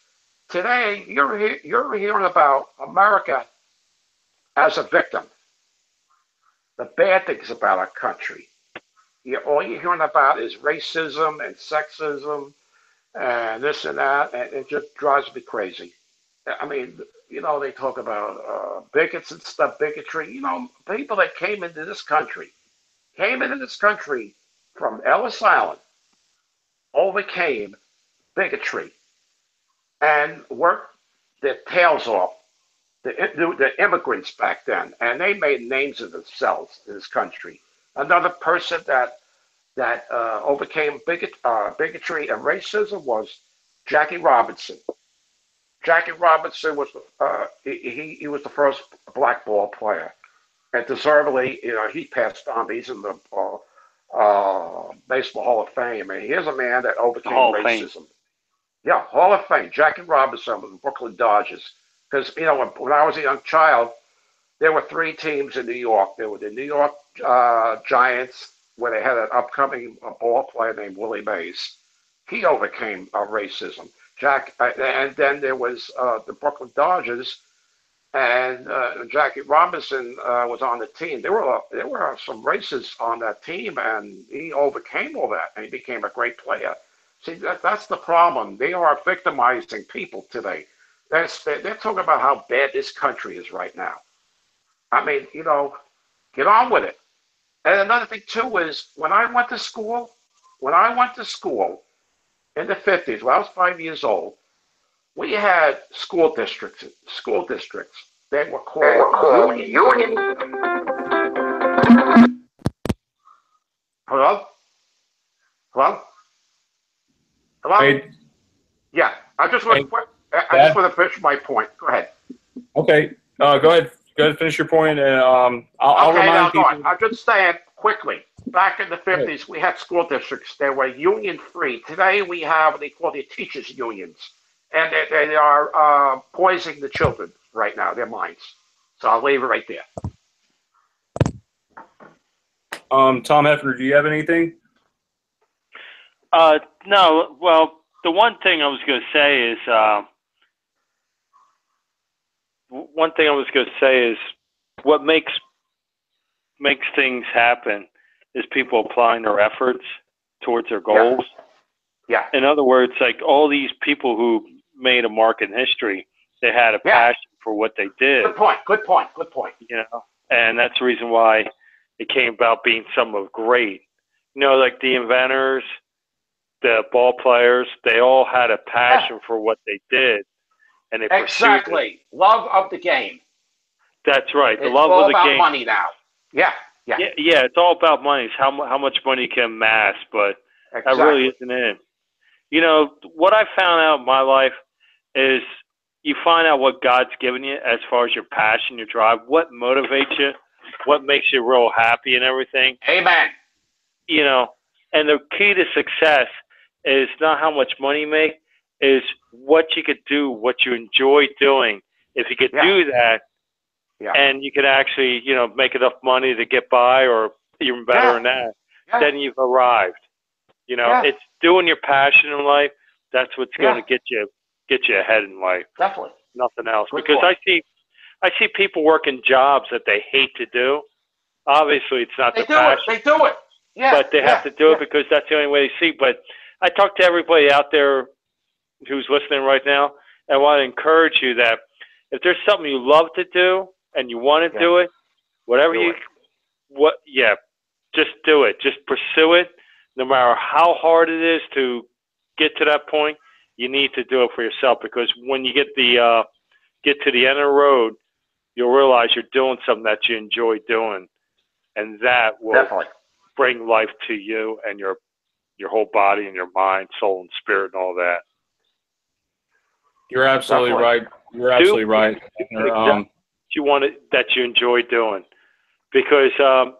today you're hearing about America as a victim. The bad things about our country. All you're hearing about is racism and sexism and this and that, and it just drives me crazy. I mean, they talk about bigots and stuff, bigotry. People that came into this country from Ellis Island, overcame bigotry and worked their tails off, the immigrants back then, and they made names of themselves in this country. Another person that overcame bigotry and racism was Jackie Robinson. Jackie Robinson was he was the first black ball player, and deservedly, he passed on. He's in the Baseball Hall of Fame, and here's a man that overcame racism. Yeah, Hall of Fame. Jackie Robinson with the Brooklyn Dodgers. Because, when I was a young child, there were three teams in New York. There were the New York Giants, where they had an upcoming ball player named Willie Mays. He overcame racism. And then there was the Brooklyn Dodgers, and Jackie Robinson was on the team. There were some racists on that team, and he overcame all that, and he became a great player. See, that's the problem. They are victimizing people today. They're talking about how bad this country is right now. I mean, get on with it. And another thing too is when I went to school in the 50s, when I was 5 years old, we had school districts. School districts. They were called union. Hello? Hello? Hello? Hey, Yeah. I just want Dad? to finish my point. Go ahead. Okay. Go ahead. Go ahead. Finish your point, and I'll Okay, remind now go people. on. I'm just saying quickly. Back in the 50s, we had school districts. They were union free. Today, we have what they call the teachers' unions, and they are poisoning the children right now, their minds. So I'll leave it right there. Tom Hefner, do you have anything? No. Well, the one thing I was going to say is what makes things happen is people applying their efforts towards their goals. Yeah. In other words, like all these people who made a mark in history, they had a passion for what they did. Good point. And that's the reason why it came about being something great. Like the inventors, the ball players, they all had a passion for what they did, and they pursued it. Love of the game. That's right. The It's love all of the about game. money now. Yeah. Yeah, it's all about money. It's how much money you can amass, but that really isn't it. What I found out in my life is you find out what God's given you as far as your passion, your drive, what motivates you, what makes you real happy and everything. Amen. And the key to success is not how much money you make, is what you could do, what you enjoy doing. If you could do that, and you could actually, make enough money to get by, or even better than that, then you've arrived. It's doing your passion in life. That's what's going to get you ahead in life. Definitely. Nothing else. Because I see people working jobs that they hate to do. Obviously, it's not their passion. They do it. Yeah. But they have to do it because that's the only way they see. But I talk to everybody out there who's listening right now, and I want to encourage you that if there's something you love to do and you want to do it, just do it. Just pursue it. No matter how hard it is to get to that point, you need to do it for yourself, because when you get to the end of the road, you'll realize you're doing something that you enjoy doing, and that will bring life to you and your whole body and your mind, soul, and spirit, and all that. You're absolutely right. You're absolutely right. That you enjoy doing, because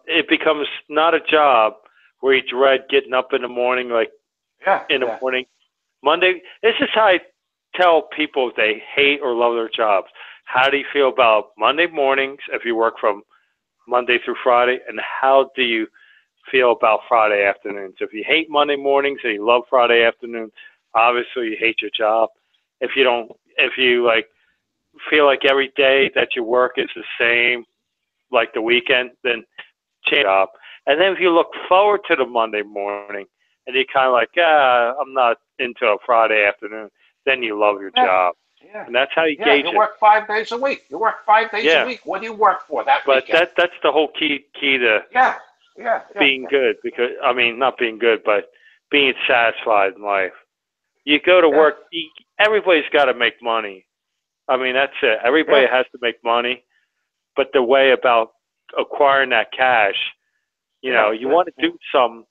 it becomes not a job where you dread getting up in the morning, the morning. Monday, this is how I tell people if they hate or love their jobs. How do you feel about Monday mornings if you work from Monday through Friday, and how do you feel about Friday afternoons? If you hate Monday mornings and you love Friday afternoons, obviously you hate your job. If you feel like every day that you work is the same, like the weekend, then change job. And then if you look forward to the Monday morning and you're kind of like, I'm not into a Friday afternoon, then you love your job. Yeah. And that's how you gauge it. You work 5 days a week. A week. What do you work for that weekend? But that's the whole key to being good. Because, not being good, but being satisfied in life. You go to work, everybody's got to make money. That's it. Everybody has to make money. But the way about acquiring that cash, you want to do something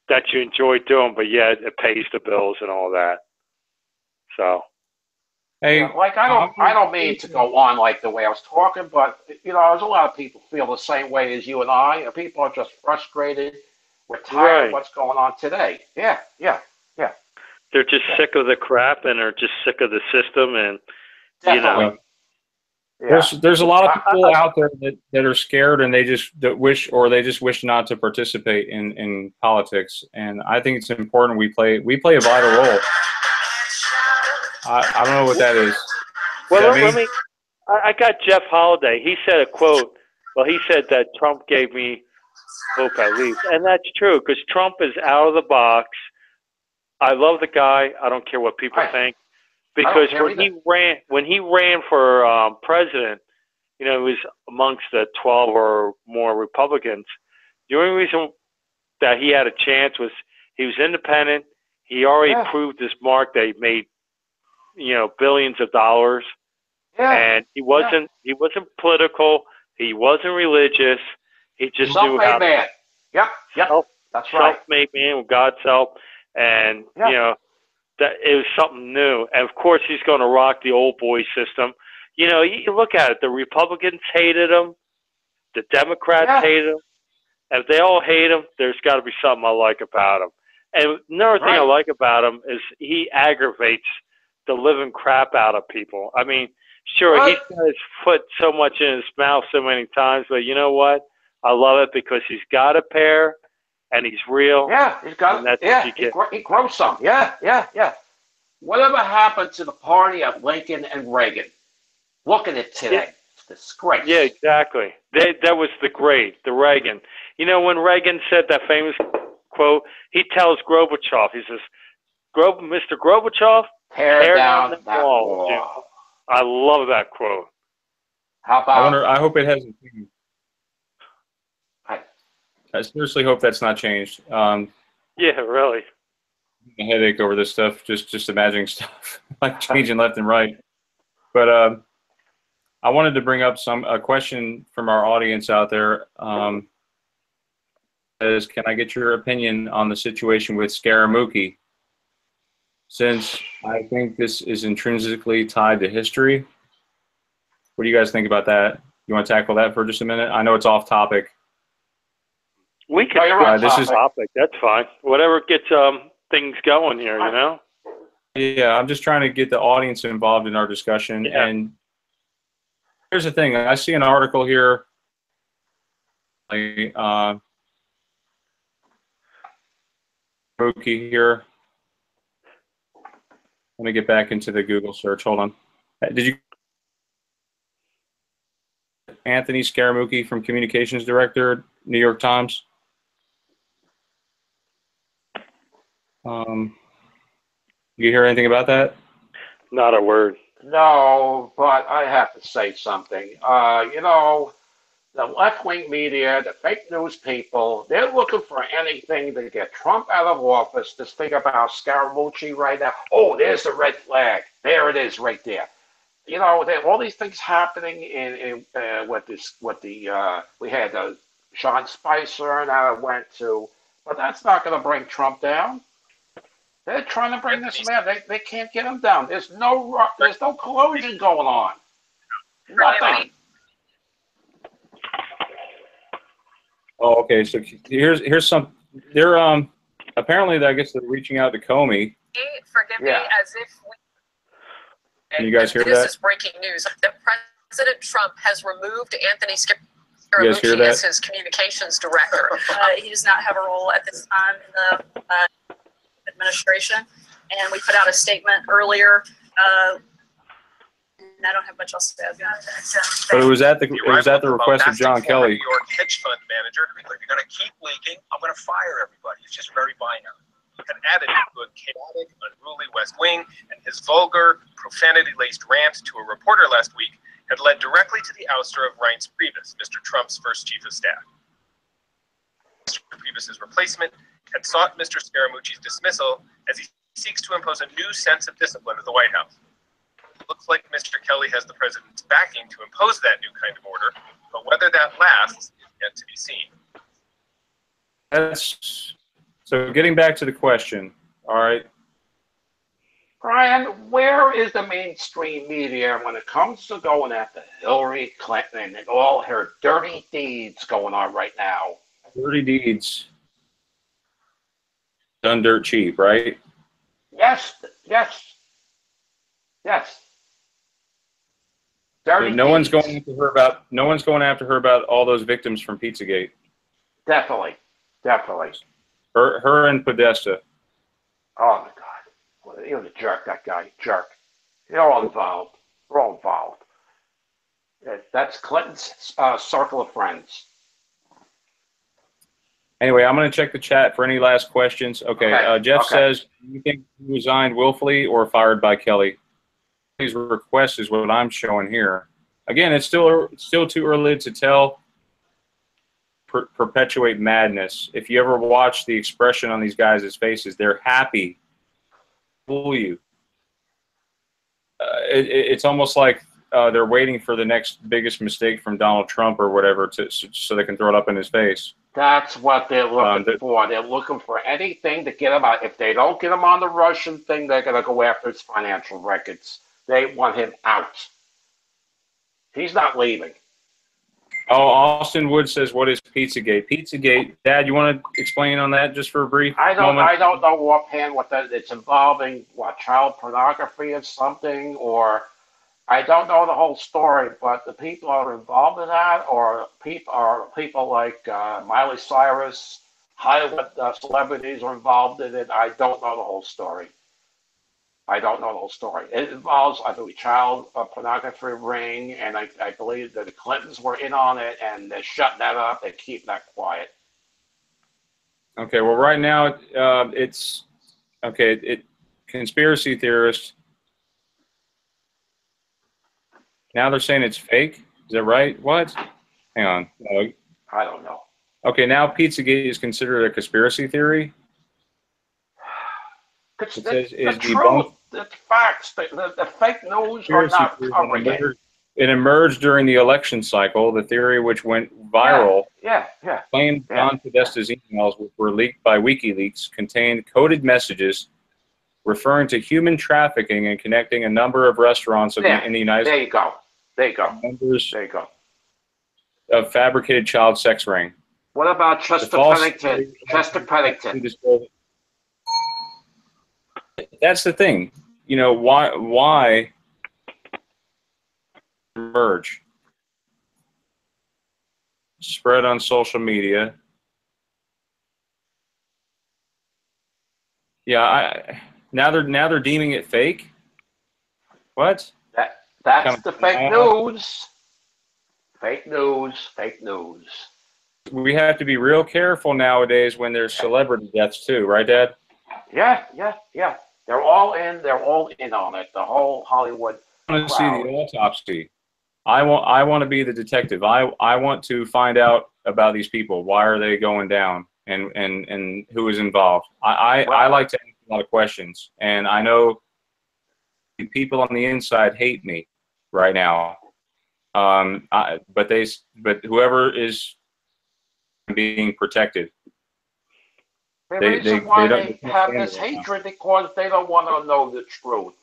that you enjoy doing, but yet it pays the bills and all that. So, hey, I don't mean to go on like the way I was talking, but there's a lot of people feel the same way as you and I. People are just frustrated. We're tired of what's going on today. Yeah. They're just sick of the crap, and they're just sick of the system, and Definitely. you know. Yeah. There's a lot of people out there that are scared and they just wish not to participate in politics. And I think it's important we play a vital role. I don't know what that is. Well, let me. I got Jeff Holiday. He said a quote. Well, he said that Trump gave me hope at least, and that's true because Trump is out of the box. I love the guy. I don't care what people think. Because when he ran for president, you know, he was amongst the 12 or more Republicans. The only reason that he had a chance was he was independent. He already proved his mark that he made, you know, billions of dollars. Yeah. And he wasn't political. He wasn't religious. He just knew how. Self-made man. Yep. That's right. Self-made man with God's help, and you know. That it was something new. And of course, he's going to rock the old boy system. You know, you look at it, the Republicans hated him, the Democrats hated him. And if they all hate him, there's got to be something I like about him. And another thing I like about him is he aggravates the living crap out of people. I mean, sure, he's got his foot so much in his mouth so many times, but you know what? I love it because he's got a pair. And he's real. Yeah, he's got. He grows some. Yeah. Whatever happened to the party of Lincoln and Reagan? Look at it today. It's a disgrace. Yeah, exactly. That was the Reagan. You know, when Reagan said that famous quote, he tells Gorbachev, he says, Mr. Gorbachev, tear down that wall. Dude. I love that quote. How about? I hope it hasn't changed. I seriously hope that's not changed. Yeah, really. A headache over this stuff, just imagining stuff like changing left and right. But I wanted to bring up a question from our audience out there. Is can I get your opinion on the situation with Scaramucci? Since I think this is intrinsically tied to history. What do you guys think about that? You want to tackle that for just a minute? I know it's off topic. We can this is topic. That's fine. Whatever gets things going here, you know. Yeah, I'm just trying to get the audience involved in our discussion. Yeah. And here's the thing: I see an article here. Mookie here. Let me get back into the Google search. Hold on. Did you? Anthony Scaramucci from Communications Director, New York Times. You hear anything about that? Not a word. No, but I have to say something. You know, the left-wing media, the fake news people, they're looking for anything to get Trump out of office. This thing about Scaramucci right now. Oh, there's the red flag. There it is right there. You know, all these things happening in we had Sean Spicer and I went to, but that's not going to bring Trump down. They're trying to bring this man. They can't get him down. There's no collusion going on. Nothing. Oh, okay. So here's some. They're apparently I guess they're reaching out to Comey. Forgive me, as if we. Can you guys hear that? This is breaking news. President Trump has removed Anthony Scaramucci as his communications director. He does not have a role at this time in the administration, and we put out a statement earlier. And I don't have much else to add. But it was at the request of John Kelly. New York hedge fund manager. If you're going to keep leaking, I'm going to fire everybody. It's just very binary. Had added to a chaotic, unruly West Wing, and his vulgar, profanity-laced rant to a reporter last week had led directly to the ouster of Reince Priebus, Mr. Trump's first chief of staff. Mr. Priebus's replacement had sought Mr. Scaramucci's dismissal as he seeks to impose a new sense of discipline at the White House. It looks like Mr. Kelly has the president's backing to impose that new kind of order, but whether that lasts is yet to be seen. So getting back to the question, all right. Brian, where is the mainstream media when it comes to going after Hillary Clinton and all her dirty deeds going on right now? Dirty deeds done dirt cheap, right? Yes, yes, yes. Dirty No one's deeds. going after her about. No one's going after her about all those victims from Pizzagate. Definitely, definitely. Her and Podesta. Oh my God, well, he was a jerk. That guy, jerk. They're all involved. We're all involved. That's Clinton's circle of friends. Anyway, I'm going to check the chat for any last questions. Okay, Jeff says, do you think he resigned willfully or fired by Kelly? His request is what I'm showing here. Again, it's still too early to tell. Perpetuate madness. If you ever watch the expression on these guys' faces, they're happy. Fool you. It's almost like they're waiting for the next biggest mistake from Donald Trump or whatever so they can throw it up in his face. That's what they're looking for. They're looking for anything to get him out. If they don't get him on the Russian thing, they're going to go after his financial records. They want him out. He's not leaving. Oh, Austin Wood says, what is Pizzagate? Pizzagate, Dad, you want to explain on that just for a brief moment? I don't know offhand what that, it's involving, what, child pornography or something, or I don't know the whole story, but the people are involved in that, or people like Miley Cyrus, Hollywood celebrities are involved in it. I don't know the whole story. It involves, I believe, child pornography ring, and I believe that the Clintons were in on it, and they're shutting that up. They keep that quiet. Okay, well, right now it's okay. Conspiracy theorists. Now they're saying it's fake. Is that right? What? Hang on. I don't know. Okay, now Pizzagate is considered a conspiracy theory. It says the truth, the facts, the fake news are not covering it. It emerged during the election cycle. The theory, which went viral, claimed John Podesta's emails, which were leaked by WikiLeaks, contained coded messages referring to human trafficking and connecting a number of restaurants in the United States. There you go. Members of fabricated child sex ring. What about Chester Pennington? That's the thing. You know, why merge? Spread on social media. Yeah, now they're deeming it fake. What? That's the fake news. Fake news. We have to be real careful nowadays when there's celebrity deaths too, right, Dad? Yeah. They're all in on it. The whole Hollywood. I want to see the autopsy. I want to be the detective. I want to find out about these people. Why are they going down? And who is involved? I like to ask a lot of questions, and I know the people on the inside hate me right now. But whoever is being protected. They have this hatred because they don't want to know the truth.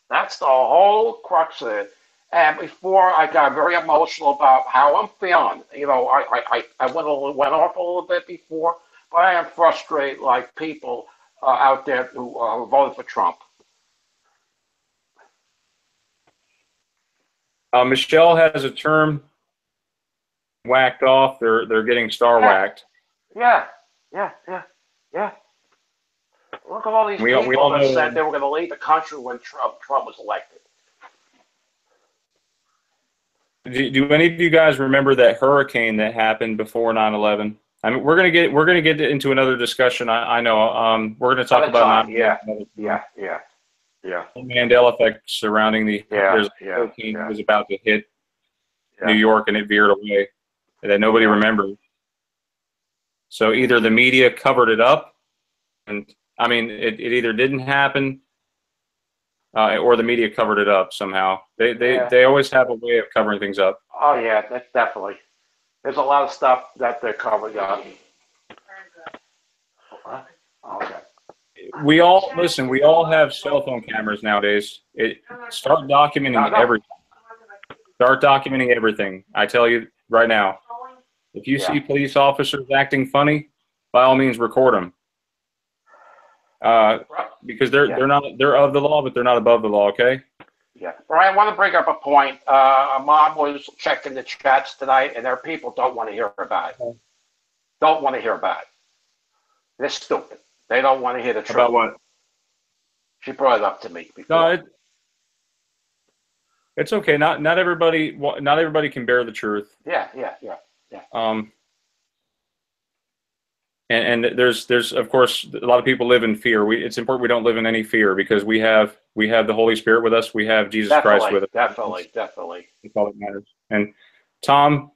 That's the whole crux of it. And before I got very emotional about how I'm feeling, you know, I went off a little bit before, but I am frustrated like people out there who voted for Trump. Michelle has a term whacked off. They're getting star whacked. Yeah. Look at all these people that said they were going to leave the country when Trump was elected. Do any of you guys remember that hurricane that happened before 9/11? I mean, we're gonna get into another discussion. I know. We're gonna talk about 9/11. Yeah. The Mandela effect surrounding the hurricane that was about to hit New York, and it veered away that nobody remembered. So either the media covered it up, and I mean, it either didn't happen, or the media covered it up somehow. They always have a way of covering things up. Oh yeah, that's definitely. There's a lot of stuff that they're covering up. Okay. We all have cell phone cameras nowadays. Start documenting everything. Start documenting everything. I tell you right now. If you see police officers acting funny, by all means record them. because they're of the law, but they're not above the law. Okay. Yeah. Brian, I want to bring up a point. A mom was checking the chats tonight, and their people don't want to hear about it. Don't want to hear about it. They're stupid. They don't want to hear the truth. About what? She brought it up to me before. No, it's okay. Not everybody can bear the truth. Yeah. And there's of course a lot of people live in fear. It's important we don't live in any fear because we have the Holy Spirit with us. We have Jesus Christ with us. Definitely. That's all that matters. And Tom.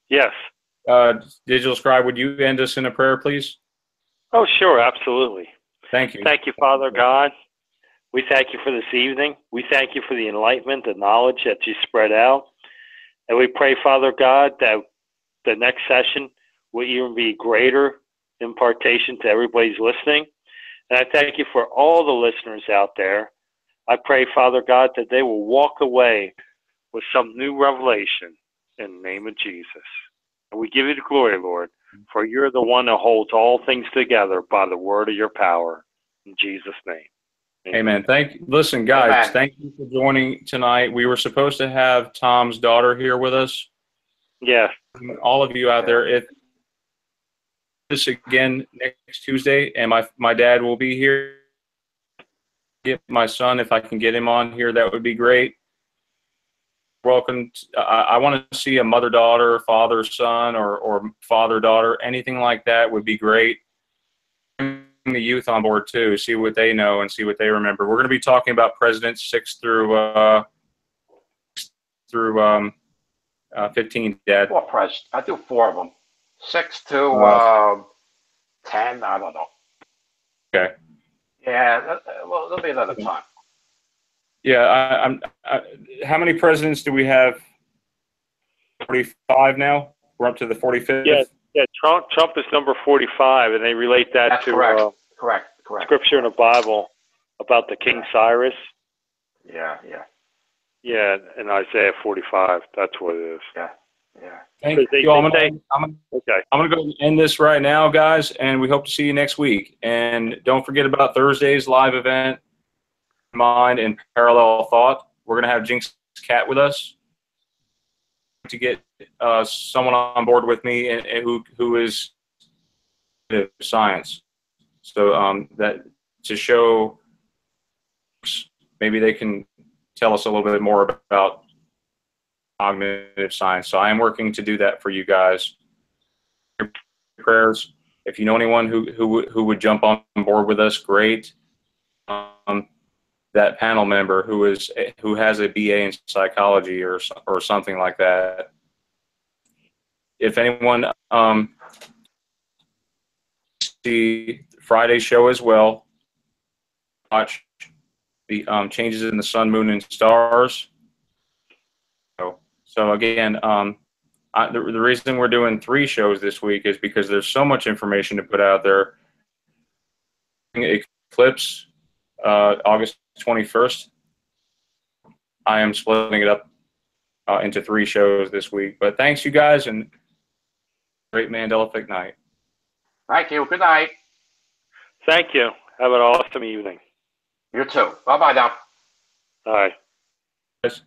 Yes. Digital Scribe, would you end us in a prayer, please? Oh, sure, absolutely. Thank you. Thank you, Father God. We thank you for this evening. We thank you for the enlightenment, the knowledge that you spread out. And we pray, Father God, that the next session will even be greater impartation to everybody's listening. And I thank you for all the listeners out there. I pray, Father God, that they will walk away with some new revelation in the name of Jesus. And we give you the glory, Lord, for you're the one that holds all things together by the word of your power. In Jesus' name. Amen. Listen, guys, Amen. Thank you for joining tonight. We were supposed to have Tom's daughter here with us. Yes. All of you out there, if this again next Tuesday, and my dad will be here. Get my son, if I can get him on here, that would be great. Welcome. I want to see a mother-daughter, father-son, or father-daughter. Anything like that would be great. Bring the youth on board too. See what they know and see what they remember. We're going to be talking about presidents 6 through 15. Dad. What president? I do 4 of them. 6 to 10. I don't know. Okay. Yeah. Well, there'll be another time. Yeah, how many presidents do we have? 45 now. We're up to the 45th. Yeah. Trump is number 45, and they relate that That's to correct. scripture in the Bible about the King Cyrus. Yeah. Yeah, in Isaiah 45. That's what it is. Yeah. Thank you. I'm gonna go and end this right now, guys, and we hope to see you next week. And don't forget about Thursday's live event. Mind and Parallel Thought. We're going to have Jinx Cat with us to get someone on board with me and who is science. So that to show maybe they can tell us a little bit more about cognitive science. So I am working to do that for you guys. Your prayers. If you know anyone who would jump on board with us, great. That panel member who has a BA in psychology or something like that. If anyone see Friday's show as well, watch the changes in the sun, moon, and stars. So again, the reason we're doing 3 shows this week is because there's so much information to put out there. Eclipse, August 21st. I am splitting it up into 3 shows this week. But thanks, you guys, and great Mandela Effect night. Thank you. Good night. Thank you. Have an awesome evening. You too. Bye-bye now. Bye. Yes.